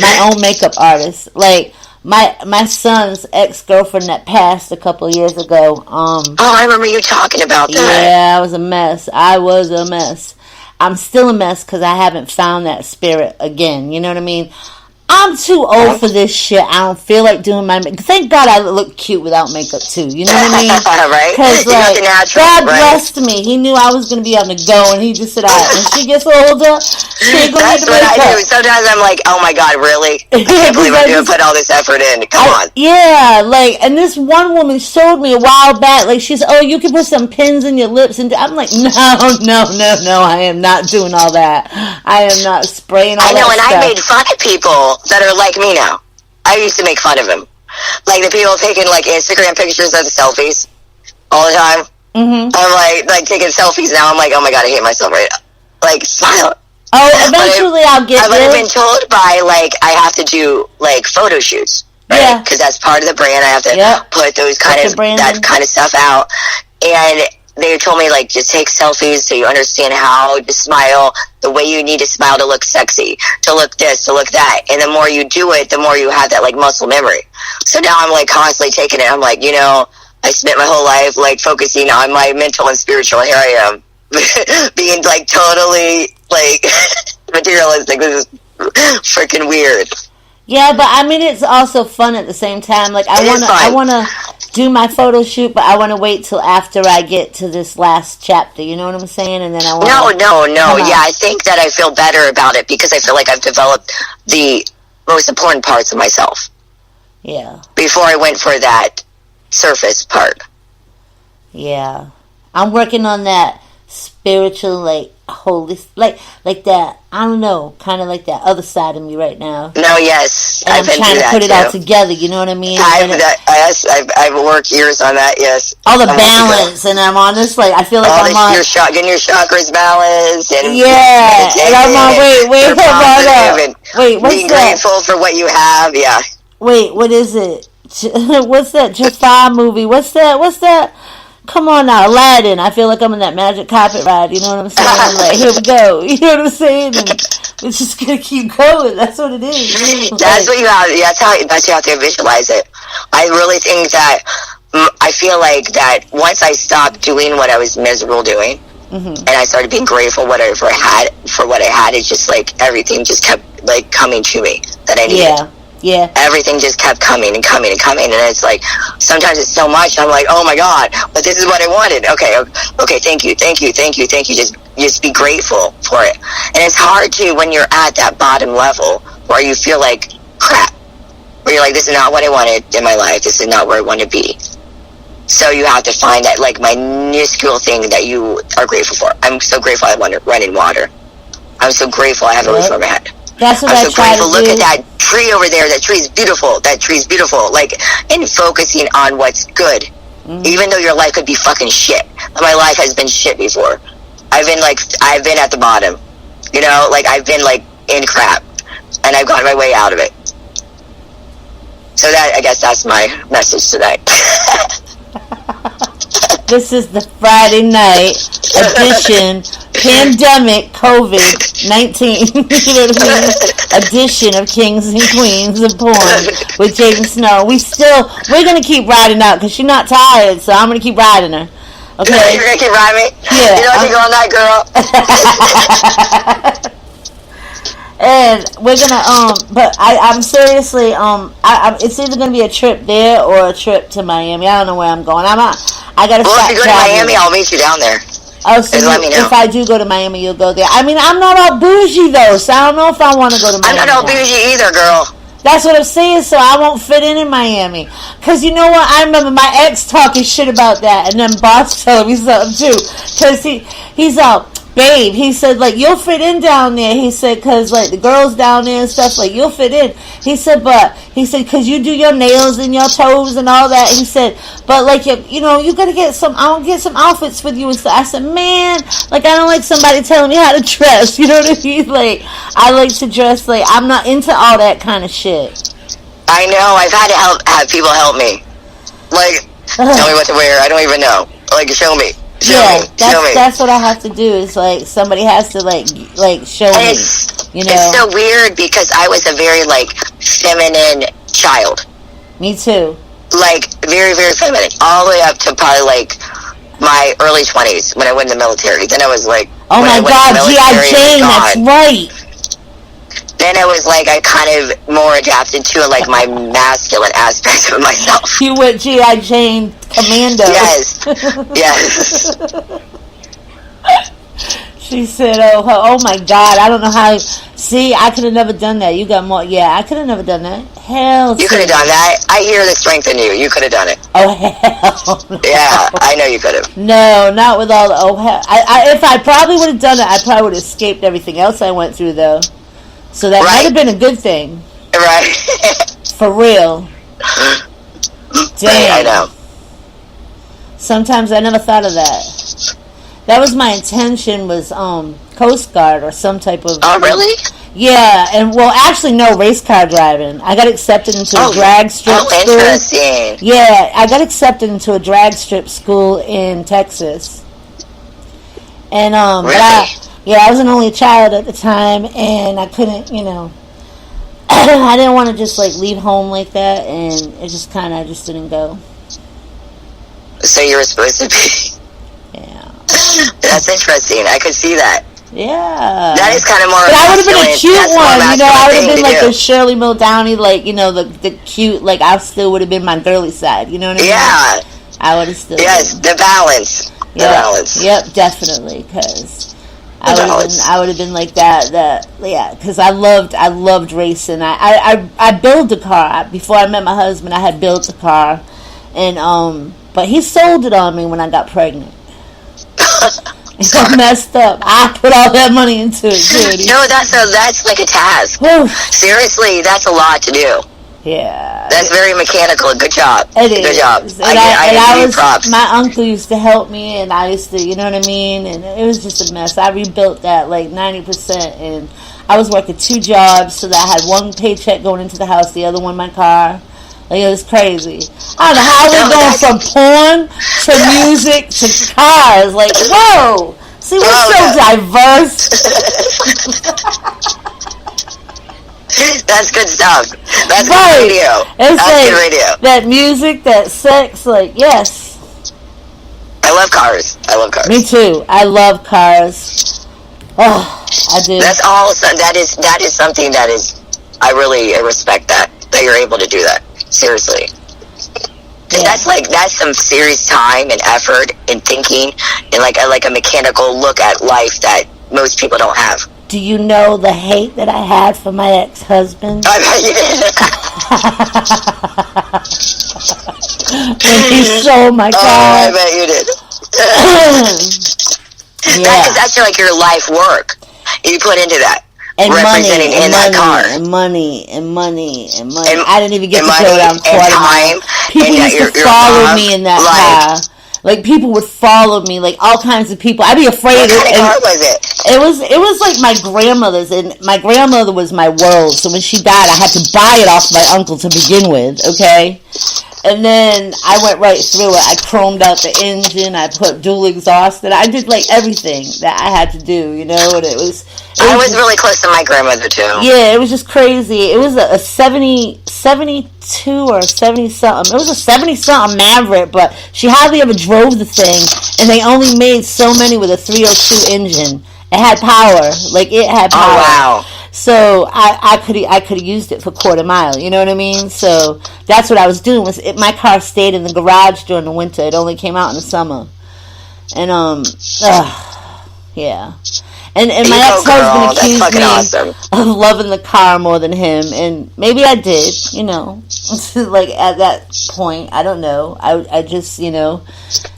my own makeup artist. Like, my son's ex-girlfriend that passed a couple of years ago. I remember you talking about that. Yeah, I was a mess. I'm still a mess because I haven't found that spirit again. You know what I mean? I'm too old for this shit. I don't feel like doing my makeup. Thank God I look cute without makeup, too. You know what I mean? Right? Because, like, God blessed me. He knew I was going to be on the go, and he just said, when she gets older, she ain't going to need the makeup. What I do. Sometimes I'm like, oh, my God, really? I can't believe I'm going to put all this effort in. Come on. Yeah, like, and this one woman showed me a while back, like, she's, you can put some pins in your lips, and I'm like, no, I am not doing all that. I am not spraying all that stuff. I know, and I made fun of people that are like me now. I used to make fun of them. Like the people taking like Instagram pictures of the selfies all the time. Mm-hmm. I'm like taking selfies now. I'm like, oh my God, I hate myself right now. Like, smile. Oh, eventually I'll get there. I've been told by like, I have to do like photo shoots. Right? Yeah. Because that's part of the brand. I have to put those that kind of stuff out. And they told me, like, just take selfies so you understand how to smile, the way you need to smile to look sexy, to look this, to look that. And the more you do it, the more you have that, like, muscle memory. So now I'm, like, constantly taking it. I'm like, you know, I spent my whole life, like, focusing on my mental and spiritual. Here I am, being, like, totally, like, materialistic. This is freaking weird. Yeah, but, I mean, it's also fun at the same time. Like, I want to do my photo shoot, but I want to wait till after I get to this last chapter. You know what I'm saying? And then I want No. Yeah, I think that I feel better about it because I feel like I've developed the most important parts of myself. Yeah. Before I went for that surface part. Yeah. I'm working on that spiritual, like, holy, like that, I don't know, kind of like that other side of me right now. No, yes. And I'm trying to put it all together, you know what I mean? I've worked years on that, yes. All the balance, and I'm on this, like, I feel like I'm on... Getting your chakras balanced, and... Yeah, and I'm on, wait, hold on. Wait, what's being that? grateful for what you have, yeah. Wait, what is it? What's that Jafar movie? What's that? Come on now, Aladdin. I feel like I'm in that magic carpet ride. You know what I'm saying? Like, here we go. You know what I'm saying? And it's just gonna keep going. That's what it is. That's what you have. That's how you have to visualize it. I really think that I feel like that once I stopped doing what I was miserable doing, and I started being grateful for what I had, it's just like everything just kept like coming to me that I needed. Yeah. Everything just kept coming and coming and coming, and it's like, sometimes it's so much, I'm like, oh my God, but this is what I wanted. Okay, thank you. Just be grateful for it. And it's hard to, when you're at that bottom level, where you feel like crap, where you're like, this is not what I wanted in my life, this is not where I want to be. So you have to find that, like, minuscule thing that you are grateful for. I'm so grateful I have running water. I'm so grateful I have a roof over my head. That's what I'm so try grateful. to Look do. at that tree over there. That tree's beautiful. Like, and focusing on what's good. Even though your life could be fucking shit. My life has been shit before. I've been at the bottom. You know, like, I've been, like, in crap. And I've gotten my way out of it. So I guess that's my message tonight. This is the Friday night edition, pandemic COVID-19, you know what I mean? Edition of Kings and Queens of Porn with Jadan Snow. We're going to keep riding out because she's not tired, so I'm going to keep riding her. Okay? You're going to keep riding me? Yeah. You know what you're on that, girl? And we're gonna but I'm seriously it's either gonna be a trip there or a trip to Miami. I don't know where I'm going. I gotta Well, stop if you go traveling. to Miami, I'll meet you down there. Oh, so let me know. if I do go to Miami, you'll go there. I mean, I'm not all bougie though, so I don't know if I want to go to Miami. I'm not all bougie either, girl. That's what I'm saying, so I won't fit in Miami. Because you know what? I remember my ex talking shit about that, and then boss telling me something too. Because he's babe, he said, like, you'll fit in down there. He said, because, like, the girls down there and stuff, like, you'll fit in. He said, because you do your nails and your toes and all that. He said, but, like, you know, you got to get I'll get some outfits with you and stuff. I said, man, like, I don't like somebody telling me how to dress. You know what I mean? Like, I like to dress, like, I'm not into all that kind of shit. I know. I've had to have people help me. Like, tell me what to wear. I don't even know. Like, show me. Show me. That's what I have to do. Is like somebody has to like show me. You know, it's so weird because I was a very like feminine child. Me too. Like very, very feminine, all the way up to probably like my early 20s when I went in the military. Then I was like, oh my God, G.I. Jane, that's right. Then I was like, I kind of more adapted to like my masculine aspect of myself. You went G.I. Jane commando. Yes. She said, oh my God, I don't know how. See, I could have never done that. You got more. Yeah, I could have never done that. Hell. You could have done that. I hear the strength in you. You could have done it. Oh, hell. No. Yeah, I know you could have. No, not with all the, hell. If I probably would have done it, I probably would have escaped everything else I went through, though. So that might have been a good thing. Right. For real. Dang. I know. Sometimes I never thought of that. That was my intention, was Coast Guard or some type of... Oh, really? Yeah, and well, actually, no, race car driving. I got accepted into a drag strip school. Oh, interesting. Yeah, I got accepted into a drag strip school in Texas. And, really? But I was an only child at the time, and I couldn't, you know... I didn't want to just, like, leave home like that, and it just kind of just didn't go. So you were supposed to be... Yeah. That's interesting. I could see that. Yeah. That is kind of more... But I would have been a cute one, you know. I would have been like the the Shirley Muldowney, like, you know, the cute, like, I still would have been my girly side, you know what I mean? Yeah. I would have still... Yes, the balance. The balance. Yep, definitely, because... I would have been like that, yeah, because I loved racing. I built a car. Before I met my husband, I had built a car, and but he sold it on me when I got pregnant. I messed up. I put all that money into it, too. No, that's like a task. Seriously, that's a lot to do. Yeah. That's very mechanical. Good job. It is. Good job. I give you props. My uncle used to help me, and I used to, you know what I mean? And it was just a mess. I rebuilt that like 90%, and I was working 2 jobs so that I had one paycheck going into the house, the other one my car. Like, it was crazy. I don't know how we're going from porn to music to cars. Like, whoa. See, we're so diverse. That's good stuff. That's right. Good radio. It's That's like good radio. That music, that sex, like, yes. I love cars. Me too. I love cars. Oh, I do. That's all. That is something that is. I really respect that that you're able to do that. Seriously. Yeah. That's some serious time and effort and thinking and like a mechanical look at life that most people don't have. Do you know the hate that I had for my ex-husband? I bet you When did. he sold my car. Oh, I bet you did. Yeah. That's like your life work you put into that. And representing money, in that car. and money. And I didn't even get to money go down quarter mile. People used to follow me in that car. Like, people would follow me, like, all kinds of people. I'd be afraid. What kind of car was it? It was like my grandmother's, and my grandmother was my world. So when she died, I had to buy it off my uncle to begin with, okay? And then I went right through it. I chromed out the engine. I put dual exhaust. And I did, like, everything that I had to do, you know? And I was really close to my grandmother, too. Yeah, it was just crazy. It was a 72 or 70-something. It was a 70-something Maverick, but she hardly ever drove the thing. And they only made so many with a 302 engine. It had power. Like, it had power. Oh, wow. So I could have used it for quarter mile, you know what I mean? So that's what I was doing. My car stayed in the garage during the winter. It only came out in the summer. And yeah. And my ex-husband accused me of loving the car more than him, and maybe I did, you know. Like, at that point, I don't know. I just, you know,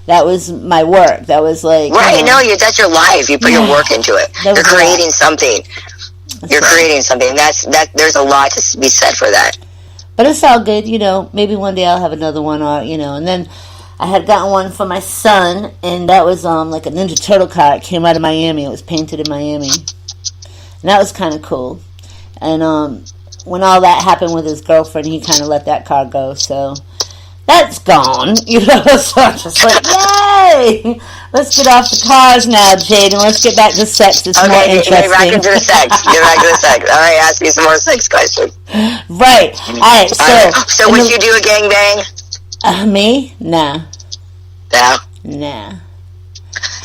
that was my work. That was like... Right, that's your life. You put your work into it. You're creating something. You're creating something. There's a lot to be said for that. But it's all good, you know. Maybe one day I'll have another one, or, you know. And then I had gotten one for my son, and that was like a Ninja Turtle car. It came out of Miami. It was painted in Miami. And that was kind of cool. And when all that happened with his girlfriend, he kind of let that car go. So that's gone, you know. So I'm just like, yay! Let's get off the cars now, Jaden. Let's get back to sex. It's more interesting. Get back into the sex. All right, ask me some more sex questions. Right. All right. So would you do a gangbang? Me? Nah. No? Nah.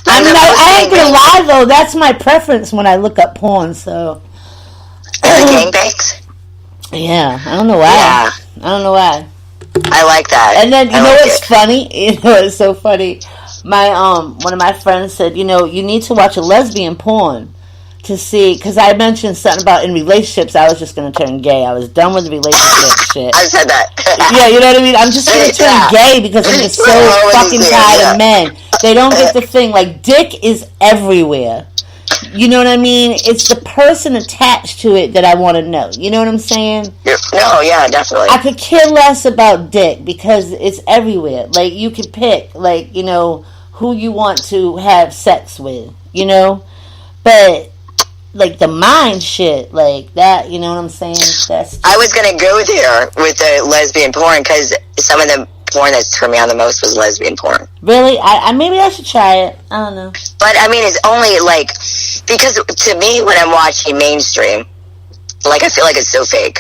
I mean, I ain't gonna lie, though. That's my preference when I look up porn, so. Gangbangs? Yeah. I don't know why. Yeah. I don't know why. I like that. And then, you know what's funny? You know what's so funny? My, one of my friends said, you know, you need to watch a lesbian porn to see, because I mentioned something about in relationships, I was just going to turn gay. I was done with the relationship shit. I said that. Yeah, you know what I mean? I'm just going to turn gay because I'm just so fucking tired of men. They don't get the thing. Like, dick is everywhere. You know what I mean? It's the person attached to it that I want to know. You know what I'm saying? No, yeah, definitely. I could care less about dick because it's everywhere. Like, you can pick, like, you know, who you want to have sex with, you know? But, like, the mind shit, like that, you know what I'm saying? I was going to go there with the lesbian porn because some of the porn that turned me on the most was lesbian porn. Really? Maybe I should try it. I don't know. But, I mean, it's only, like, because to me, when I'm watching mainstream, like, I feel like it's so fake.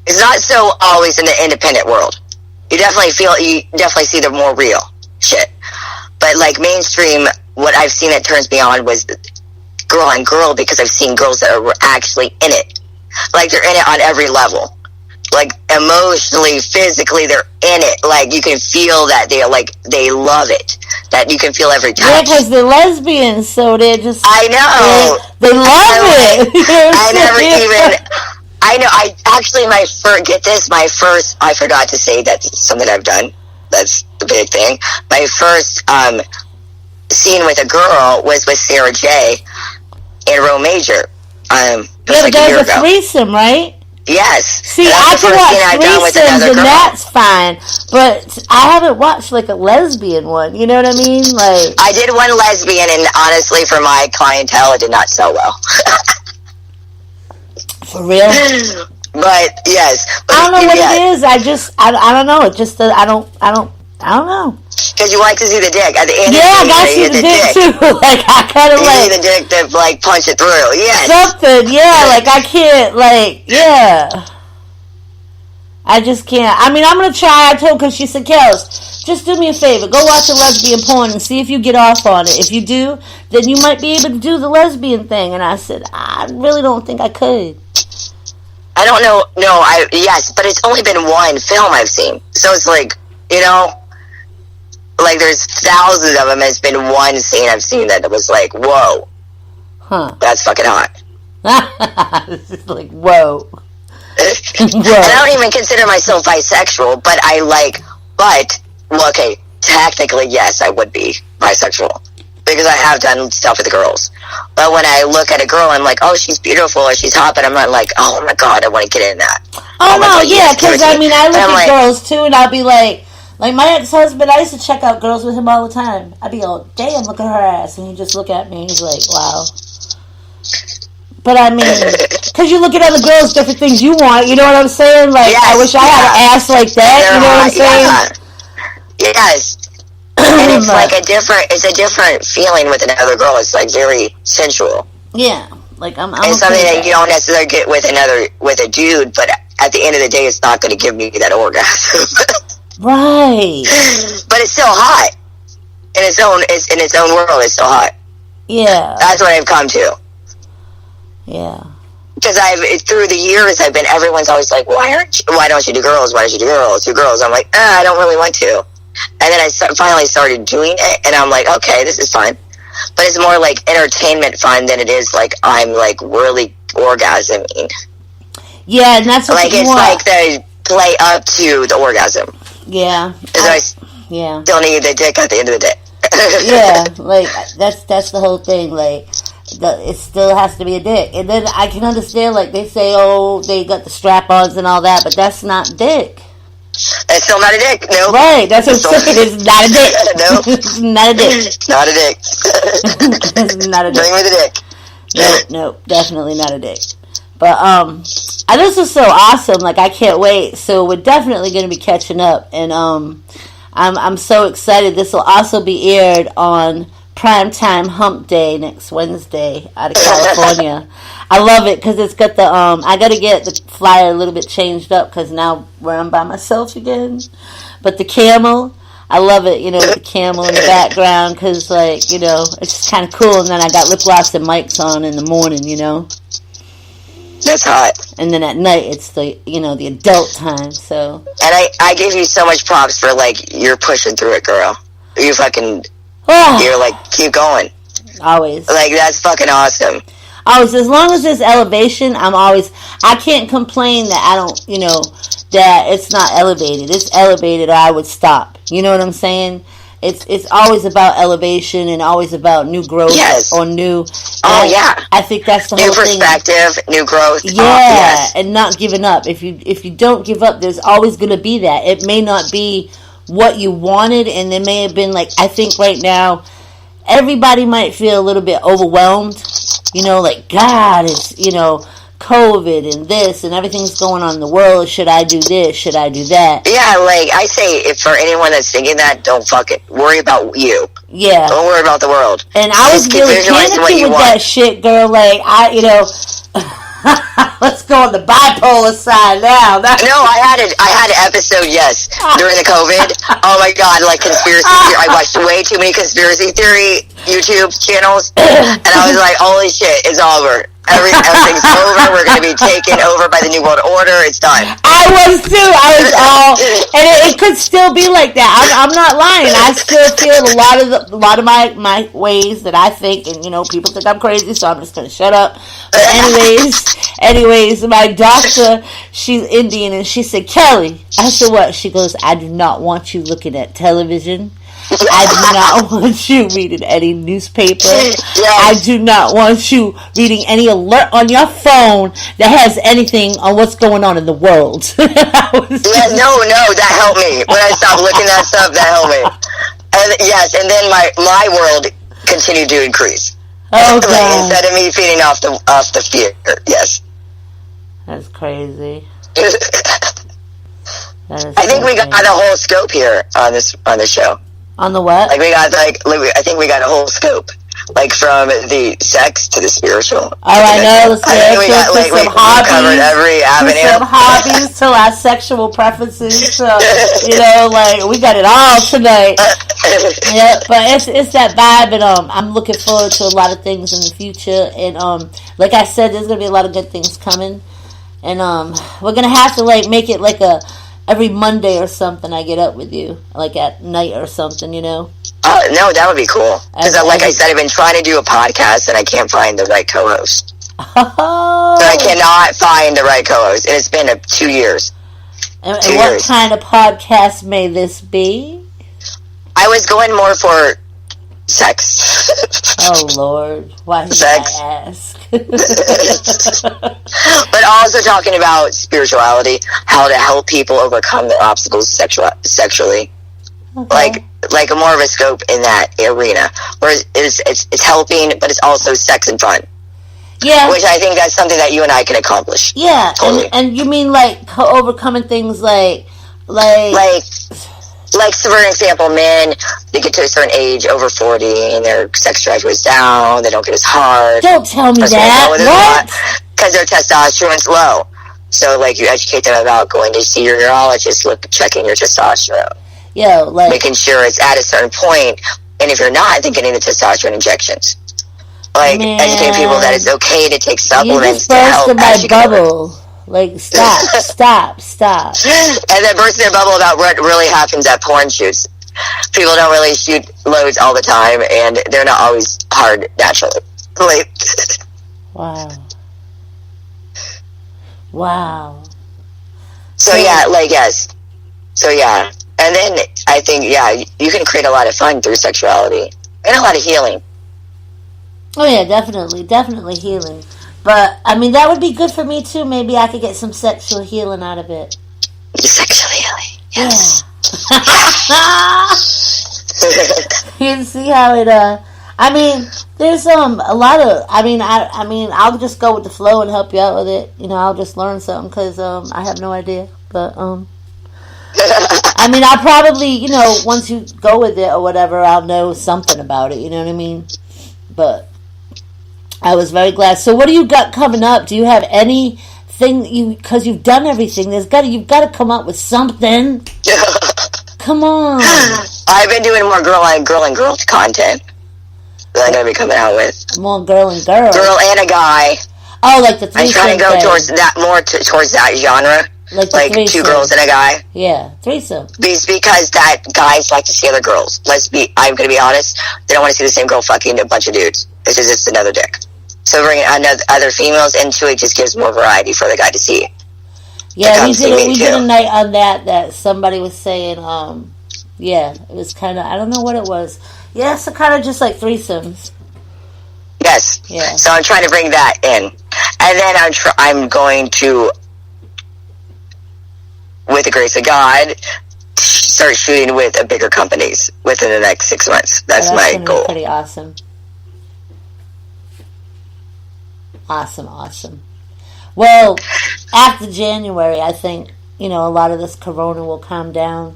It's not so always in the independent world. You definitely see the more real shit. But, like, mainstream, what I've seen that turns me on was girl on girl, because I've seen girls that are actually in it. Like, they're in it on every level. Like, emotionally, physically, they're in it. Like, you can feel that they love it. That you can feel every touch. Yeah, because they're lesbians, so they're just... I know. They love it. I never even... I know. I forgot to say that's something I've done. That's the big thing. My first scene with a girl was with Sarah J. in Rome Major. Yeah, but there's a threesome, right? Yes. See, I can watch threesomes and that's fine, but I haven't watched, like, a lesbian one. You know what I mean? Like, I did one lesbian, and honestly, for my clientele, it did not sell well. For real? But yes. But, I don't know what it is. I don't know. It just I don't know. Because you like to see the dick at the end. Yeah, I gotta see the dick too. Like, I kind of like see the dick to, like, punch it through. Yes. Something. Yeah, like, I can't, like, yeah. I just can't. I mean, I'm gonna try. I told her, because she said, Kels, just do me a favor. Go watch a lesbian porn and see if you get off on it. If you do, then you might be able to do the lesbian thing. And I said, I really don't think I could. I don't know. No, yes, but it's only been one film I've seen. So it's like, you know, like there's thousands of them. It's been one scene I've seen that was like, whoa, that's fucking hot. It's just like, whoa. And I don't even consider myself bisexual, but okay, technically, yes, I would be bisexual. Because I have done stuff with the girls. But when I look at a girl, I'm like, oh, she's beautiful or she's hot, but I'm not like, oh my god, I want to get in that. Oh no, god, yeah, because I mean, I look at girls too, and I'll be like my ex-husband, I used to check out girls with him all the time. I'd be like, damn, look at her ass. And he'd just look at me, and he's like, wow. But I mean, because you look at other girls, different things you want, you know what I'm saying? Like, yes, I wish I had an ass like that, you know what I'm saying? Yeah. Yes. And it's like a different feeling with another girl. It's like very sensual. Yeah. Like, I'm it's something that you don't necessarily get with a dude, but at the end of the day, it's not going to give me that orgasm. Right. But it's still hot. In its own world, it's still hot. Yeah. That's what I've come to. Yeah. Because through the years, everyone's always like, why don't you do girls? Why don't you do girls? Do girls? I'm like, I don't really want to. And then I finally started doing it, and I'm like, okay, this is fun. But it's more like entertainment fun than it is like I'm like really orgasming. Yeah, and that's what like it's want. Like they play up to the orgasm. Yeah. I still need the dick at the end of the day. Yeah, like that's the whole thing. Like it still has to be a dick, and then I can understand. Like they say, oh, they got the strap-ons and all that, but that's not dick. It's still not a dick, no. Right, that's what I'm saying. It's not a dick. No. It's not a dick. Not a dick. It's not a dick. Bring me the dick. No, definitely not a dick. But, this is so awesome. Like, I can't wait. So, we're definitely going to be catching up. And, I'm so excited. This will also be aired on Primetime Hump Day next Wednesday out of California. I love it because it's got the, I got to get the flyer a little bit changed up because now I'm by myself again. But the camel, I love it, you know, with the camel in the background because, like, you know, it's just kind of cool. And then I got lip gloss and mics on in the morning, you know. That's hot. And then at night, it's the, you know, the adult time, so. And I give you so much props for, like, you're pushing through it, girl. You fucking, you're like, keep going. Always. Like, that's fucking awesome. Always, as long as there's elevation, I can't complain that I don't, you know, that it's not elevated. It's elevated or I would stop. You know what I'm saying? It's always about elevation and always about new growth or new. Yeah. I think that's the whole thing. New perspective, new growth. Yeah, yes. And not giving up. If you don't give up, there's always going to be that. It may not be what you wanted, and there may have been, like, I think right now, everybody might feel a little bit overwhelmed. You know, like, God, it's, you know, COVID and this and everything's going on in the world. Should I do this? Should I do that? Yeah, like, I say, if for anyone that's thinking that, don't fucking worry about you. Yeah. Don't worry about the world. And I was really panicky with that shit, girl. Like, you know, let's go on the bipolar side now. No, I had an episode, during the COVID. Oh my God, like conspiracy theory. I watched way too many conspiracy theory YouTube channels, and I was like, holy shit, it's over. Everything's over. We're going to be taken over by the New World Order. It's done. I was too. And it could still be like that. I'm not lying. I still feel a lot of my ways that I think, and you know, people think I'm crazy, so I'm just going to shut up. But anyways, my doctor, she's Indian, and she said, Kelly. I said, what? She goes, I do not want you looking at television. I do not want you reading any newspaper. I do not want you reading any alert on your phone that has anything on what's going on in the world. No, that helped me. When I stopped looking at stuff, that helped me. And and then my world continued to increase. Oh, God. Instead of me feeding off the fear. Yes. That's crazy. I think we got a whole scope here on the show. On the what? Like I think we got a whole scope, like from the sex to the spiritual. Oh, I know, the spiritual. We covered every avenue. Some hobbies to our sexual preferences. So, you know, like we got it all tonight. Yeah, but it's that vibe, and I'm looking forward to a lot of things in the future. And like I said, there's gonna be a lot of good things coming. And we're gonna have to like make it like every Monday or something. I get up with you like at night or something, you know. Oh no, that would be cool. Because like I said, I've been trying to do a podcast and I can't find the right co-host. Oh. So I cannot find the right co-host, and it's been 2 years. And what kind of podcast may this be? I was going more for sex. Oh Lord, why did I ask? But also talking about spirituality, how to help people overcome their obstacles sexually. Okay. Like a more of a scope in that arena, where it's helping, but it's also sex and fun. Yeah, which I think that's something that you and I can accomplish. Yeah, totally. and you mean like overcoming things like so for example, men, they get to a certain age, over 40, and their sex drive goes down. They don't get as hard. Don't tell me that. What? Because their testosterone's low. So, like, you educate them about going to see your urologist, checking your testosterone. Yeah, like making sure it's at a certain point, and if you're not, then getting the testosterone injections. Like, educating people that it's okay to take supplements to help. You just bursted my bubble. Like, stop. And then bursting their bubble about what really happens at porn shoots. People don't really shoot loads all the time, and they're not always hard naturally. Like, wow. So yeah, like, yes. So yeah. And then I think, yeah, you can create a lot of fun through sexuality. And a lot of healing. Oh yeah, definitely healing. But, I mean, that would be good for me, too. Maybe I could get some sexual healing out of it. Sexual healing, yes. Yeah. You can see how it, I mean, there's a lot of, I mean, I'll just go with the flow and help you out with it. You know, I'll just learn something because I have no idea. But, I mean, I'll probably, you know, once you go with it or whatever, I'll know something about it. You know what I mean? But I was very glad. So what do you got coming up? Do you have anything, because you've done everything, you've got to come up with something. Come on. I've been doing more girl and girl content that I'm going to be coming out with. More girl and girl. Girl and a guy. Oh, like the threesome. I'm trying to go towards that genre. Like two girls and a guy. Yeah, threesome. Because that guys like to see other girls. I'm going to be honest. They don't want to see the same girl fucking a bunch of dudes. This is just another dick. So bringing other females into it just gives more variety for the guy to see. Yeah, we did a night on that somebody was saying, yeah, it was kind of, I don't know what it was. Yeah, so kind of just like threesomes. Yes. Yeah. So I'm trying to bring that in. And then I'm going to, with the grace of God, start shooting with bigger companies within the next 6 months. That's my goal. Pretty awesome. Awesome. Well, after January, I think, you know, a lot of this corona will calm down.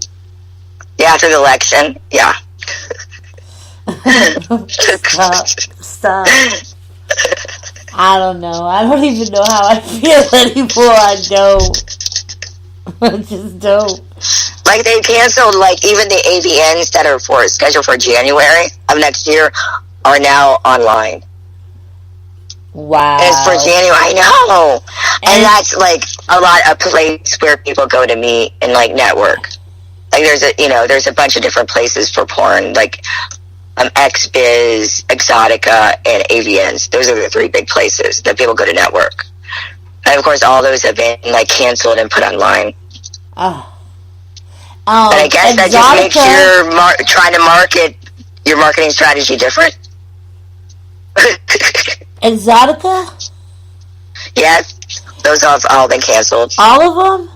Yeah, after the election, yeah. Stop. I don't know. I don't even know how I feel anymore. I just don't. Like, they canceled, like, even the AVNs that are scheduled for January of next year are now online. Wow. And it's for January. I know. And that's, like, a place where people go to meet and, like, network. Like, there's a bunch of different places for porn, like, XBiz, Exotica, and AVNs. Those are the 3 big places that people go to network. And, of course, all those have been, like, canceled and put online. Oh. But I guess that just makes your trying to market your marketing strategy different. Exotica? Yes. Those have all been canceled. All of them?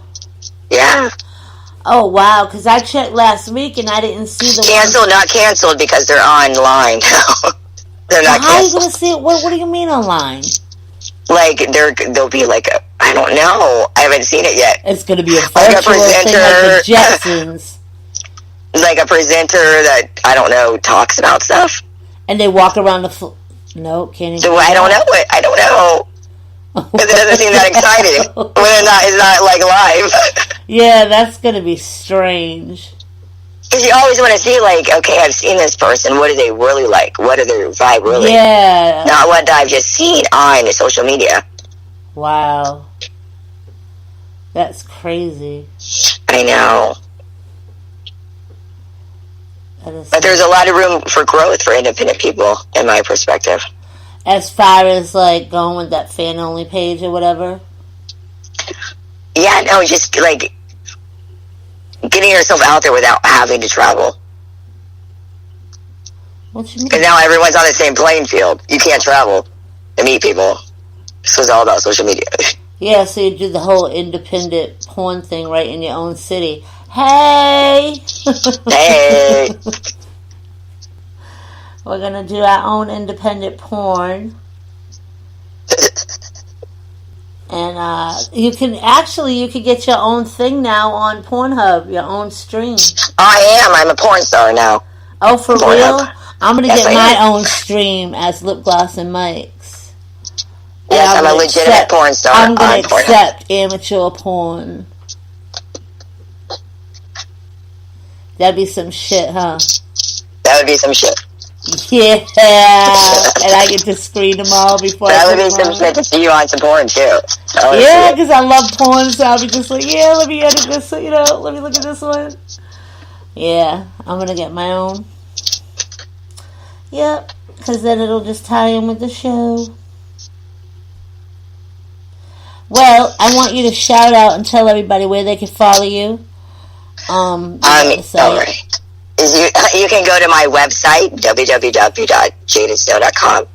Yeah. Oh, wow. Because I checked last week and I didn't see the canceled, not canceled, because they're online now. They're not canceled. How are you going to see it? What do you mean online? Like, they'll be like, I don't know. I haven't seen it yet. It's going to be a virtual thing like the Jetsons. Like a presenter that, I don't know, talks about stuff. And they walk around the No, can't even. So I don't know it. I don't know. Because it doesn't seem that exciting when it's not like live. Yeah, that's going to be strange. Because you always want to see, like, okay, I've seen this person. What are they really like? What are their vibe really? Yeah. Not what I've just seen on social media. Wow. That's crazy. I know. But there's a lot of room for growth for independent people, in my perspective. As far as, like, going with that fan-only page or whatever? Yeah, no, just, like, getting yourself out there without having to travel. What you mean? Because now everyone's on the same playing field. You can't travel to meet people. This was all about social media. Yeah, so you do the whole independent porn thing right in your own city. Hey! Hey! We're gonna do our own independent porn. And you can get your own thing now on Pornhub, your own stream. I am. I'm a porn star now. Oh, for Pornhub. real? I'm gonna get my own stream as Lip Gloss and Mike's. Yes, I'm a legitimate porn star. I'm gonna accept amateur porn. That'd be some shit, huh? That would be some shit. Yeah, and I get to screen them all before. That would be some shit to see you on some porn too. Yeah, because I love porn, so I'll be just like, yeah, let me edit this, let me look at this one. Yeah, I'm gonna get my own. Yep, because then it'll just tie in with the show. Well, I want you to shout out and tell everybody where they can follow you. Alright. You can go to my website, www.jadansnow.com.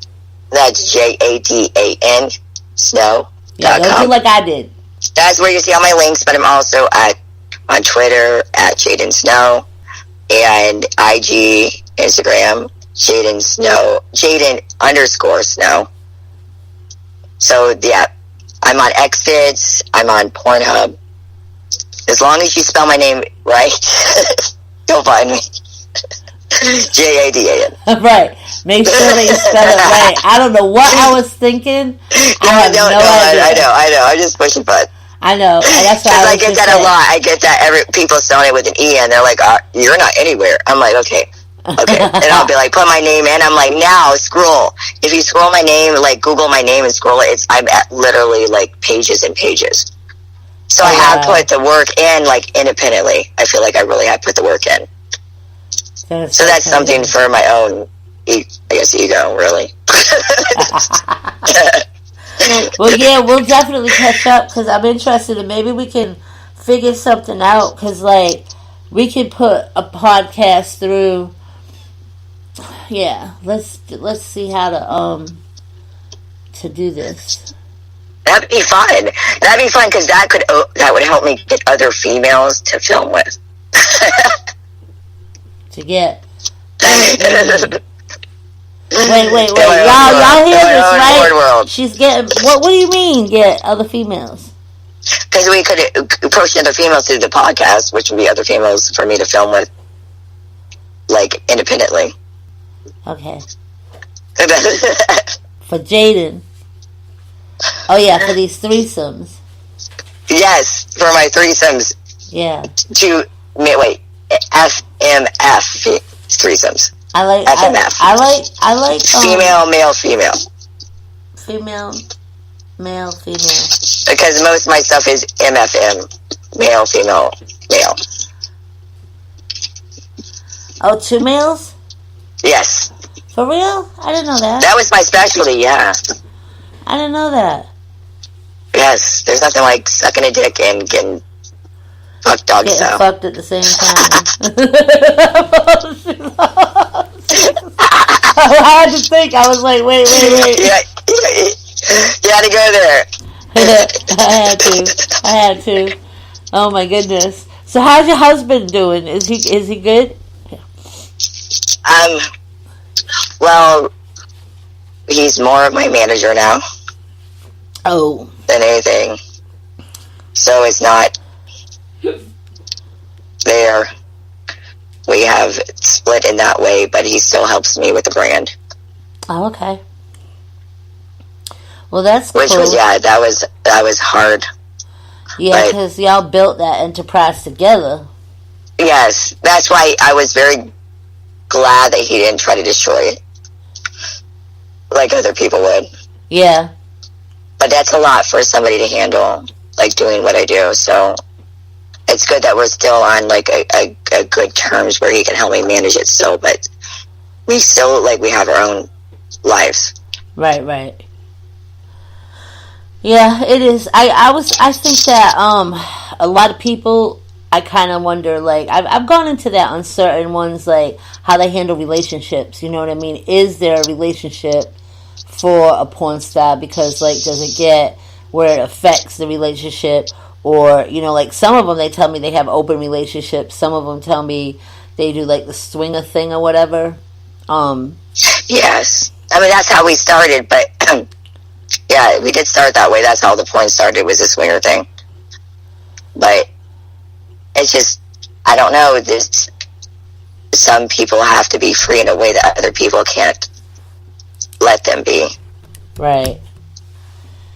That's JADAN Snow.com. Yeah, don't do like I did. That's where you see all my links, but I'm also on Twitter at Jadan Snow and IG, Instagram, Jadan Snow, Jadan_Snow. So, yeah, I'm on Xvids, I'm on Pornhub. As long as you spell my name right, you'll find me. JADAN. Right. Make sure that you spell it right. I don't know what I was thinking. I have no idea. I know. I'm just pushing buttons. I know. That's why I get that a lot. I get that people spelling it with an E, and they're like, "You're not anywhere." I'm like, okay. And I'll be like, put my name in. I'm like, now scroll. If you scroll my name, like Google my name and scroll it, I'm at literally like pages and pages. So I have put the work in, like, independently. I feel like I really have put the work in. So that's something for my own, I guess, ego, really. Well, yeah, we'll definitely catch up because I'm interested and maybe we can figure something out because, like, we could put a podcast through. Yeah, let's see how to do this. That'd be fun. That'd be fun because that would help me get other females to film with. To get. Wait. Y'all hear this, right? World. She's getting. What do you mean, get other females? Because we could approach other females through the podcast, which would be other females for me to film with, like, independently. Okay. For Jaden. Oh, yeah, for these threesomes. Yes, for my threesomes. Yeah. FMF threesomes. I like FMF. I like female, male, female. Female, male, female. Because most of my stuff is MFM, male, female, male. Oh, 2 males? Yes. For real? I didn't know that. That was my specialty, yeah. I didn't know that. Yes, there's nothing like sucking a dick and getting fucked dog style. Fucked at the same time. I had to think. I was like, wait. Yeah, you had to go there. I had to. Oh my goodness. So how's your husband doing? Is he good? Well, he's more of my manager now. Oh. Than anything. So it's not there. We have split in that way, but he still helps me with the brand. Oh, okay. Well, that's cool. Which was, that was hard. Yeah, because y'all built that enterprise together. Yes, that's why I was very glad that he didn't try to destroy it like other people would. Yeah. But that's a lot for somebody to handle. like doing what I do. So it's good that we're still on like a good terms where he can help me manage it still, but we still like we have our own lives. Right. Yeah, it is. I think that a lot of people, I kind of wonder, like, I've gone into that on certain ones, like how they handle relationships. You know what I mean? Is there a relationship for a porn star? Because, like, does it get where it affects the relationship? Or, you know, like, some of them, they tell me they have open relationships. Some of them tell me they do, like, the swinger thing or whatever. Yes. I mean, that's how we started, but yeah, we did start that way. That's how the porn started, was the swinger thing. But it's just, I don't know, there's some people have to be free in a way that other people can't let them be. Right.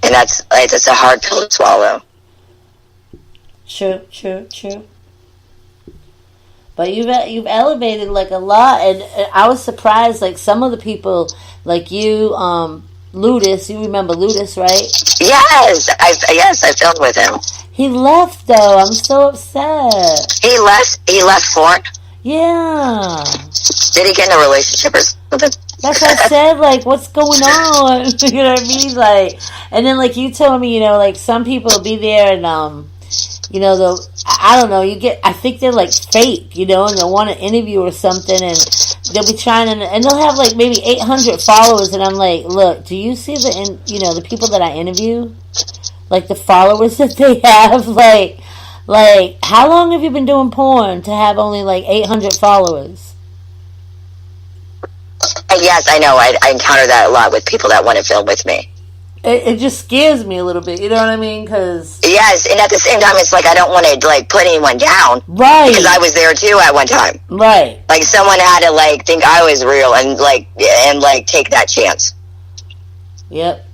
And that's a hard pill to swallow. True. But you've elevated like a lot, and I was surprised. Like some of the people, like you, Ludus. You remember Ludus, right? Yes, I filmed with him. He left though. I'm so upset. He left porn. Yeah. Did he get in a relationship or something? That's what I said. Like, what's going on? You know what I mean? Like, and then like you told me, you know, like some people will be there and you know, I don't know, I think they're like fake, you know, and they'll want to interview or something, and they'll be trying and they'll have like maybe 800 followers, and I'm like, look, do you see the people that I interview? Like the followers that they have? Like, how long have you been doing porn to have only like 800 followers? Yes, I know. I encounter that a lot with people that want to film with me. It just scares me a little bit, you know what I mean? Cause yes, and at the same time, it's like I don't want to like put anyone down, right? Because I was there too at one time, right? Like someone had to like think I was real and take that chance. Yep.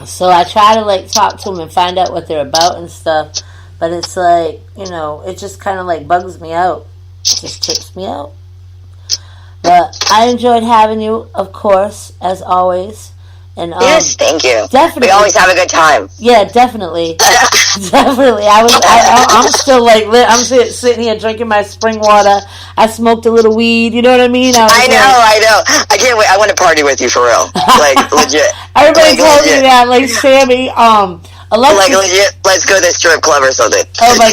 So I try to like talk to them and find out what they're about and stuff, but it's like, you know, it just kind of like bugs me out. It just trips me out. But I enjoyed having you, of course, as always. And yes, thank you. Definitely, we always have a good time. Yeah, definitely, definitely. I'm still like lit. I'm sitting here drinking my spring water. I smoked a little weed. You know what I mean? I know. I can't wait. I want to party with you for real. Like legit. Everybody told me that. Like Sammy, Alexis, like legit. Let's go to the strip club or something. Oh my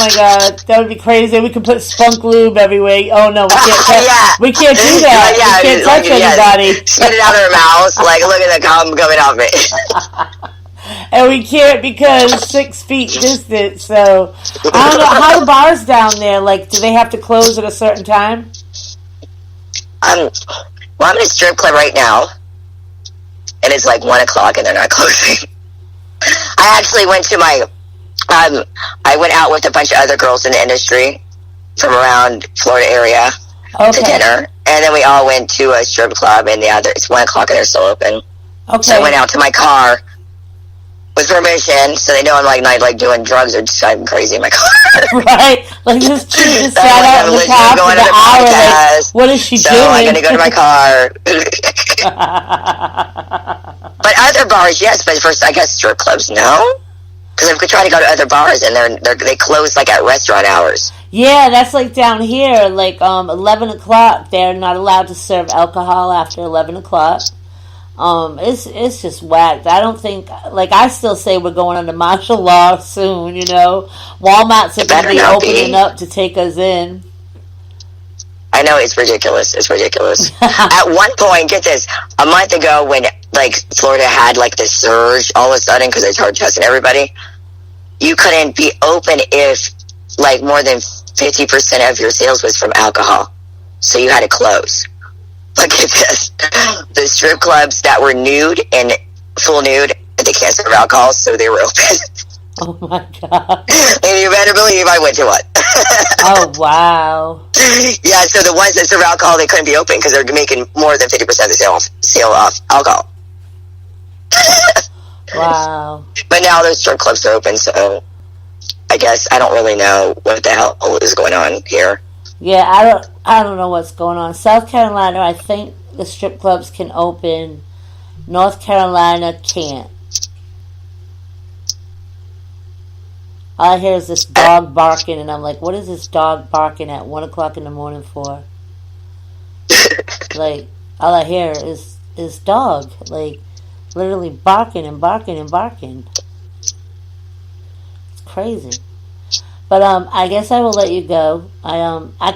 god, that would be crazy. We could put spunk lube everywhere. Oh no, we can't. We can't do that. Yeah, we can't touch anybody. Spit it out of their mouth. Like, look at the cum coming off me. And we can't because 6 feet distance. So I don't know how the bars down there. Like, do they have to close at a certain time? Well, I'm in a strip club right now, and it's like 1:00, and they're not closing. I actually went to I went out with a bunch of other girls in the industry from around Florida area to dinner, and then we all went to a strip club, and it's 1:00 and they're still open. Okay. So I went out to my car with permission, so they know I'm not doing drugs or just driving crazy in my car. Right, like this chick just sat out in the car for the hour. Like, what is she doing? So I'm gonna go to my car. But other bars, yes, but first I guess strip clubs, no, because I could try to go to other bars and they close like at restaurant hours. Yeah, that's like down here, like 11:00. They're not allowed to serve alcohol after 11:00. It's just whacked. I don't think, like, I still say we're going under martial law soon, you know. Walmart's are going to be opening up to take us in. I know, it's ridiculous. It's ridiculous. At one point, get this, a month ago when, like, Florida had, like, this surge all of a sudden because they started testing everybody, you couldn't be open if, like, more than 50% of your sales was from alcohol. So you had to close. Look at this. The strip clubs that were nude and full nude, they can't serve alcohol, so they were open. Oh my god. And you better believe I went to one. Oh wow. Yeah, so the ones that serve alcohol, they couldn't be open because they're making more than 50% of the sale off alcohol. Wow. But now those strip clubs are open, so I guess I don't really know what the hell is going on here. Yeah, I don't know what's going on. South Carolina, I think the strip clubs can open. North Carolina can't. All I hear is this dog barking, and I'm like, what is this dog barking at 1 o'clock in the morning for? Like, all I hear is dog, like, literally barking and barking and barking. It's crazy. But I guess I will let you go. I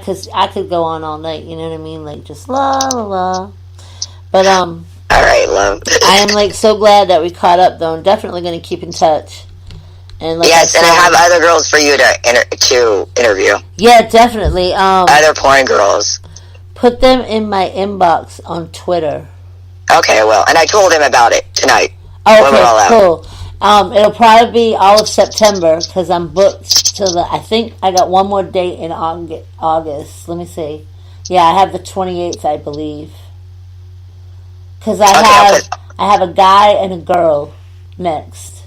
could go on all night. You know what I mean? Like, just la la la. But All right, love. I am like so glad that we caught up, though. I'm definitely going to keep in touch. And like Yes, and I have other girls for you to interview. Yeah, definitely. Other porn girls. Put them in my inbox on Twitter. Okay, well, and I told him about it tonight. Oh, when we're all out. cool. It'll probably be all of September because I'm booked till I think I got one more date in August. Let me see. Yeah, I have the 28th, I believe. Because I have a guy and a girl next.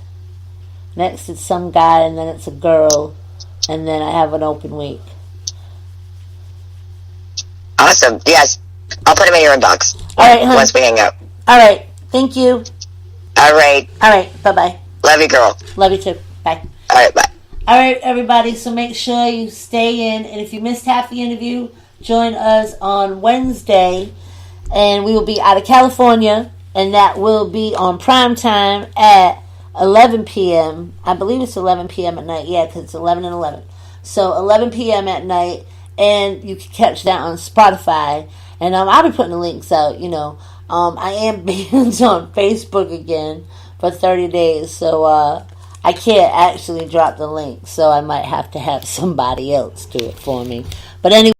Next it's some guy, and then it's a girl, and then I have an open week. Awesome. Yes. I'll put him in your inbox. All right, honey. Once we hang up. All right. Thank you. All right. All right. Bye-bye. Love you, girl. Love you too. Bye. All right, bye. All right, everybody. So make sure you stay in. And if you missed half the interview, join us on Wednesday. And we will be out of California. And that will be on prime time at 11 p.m. I believe it's 11 p.m. at night. Yeah, because it's 11 and 11. So 11 p.m. at night. And you can catch that on Spotify. And I'll be putting the links out, you know. I am banned on Facebook again for 30 days. So I can't actually drop the link. So I might have to have somebody else do it for me. But anyway.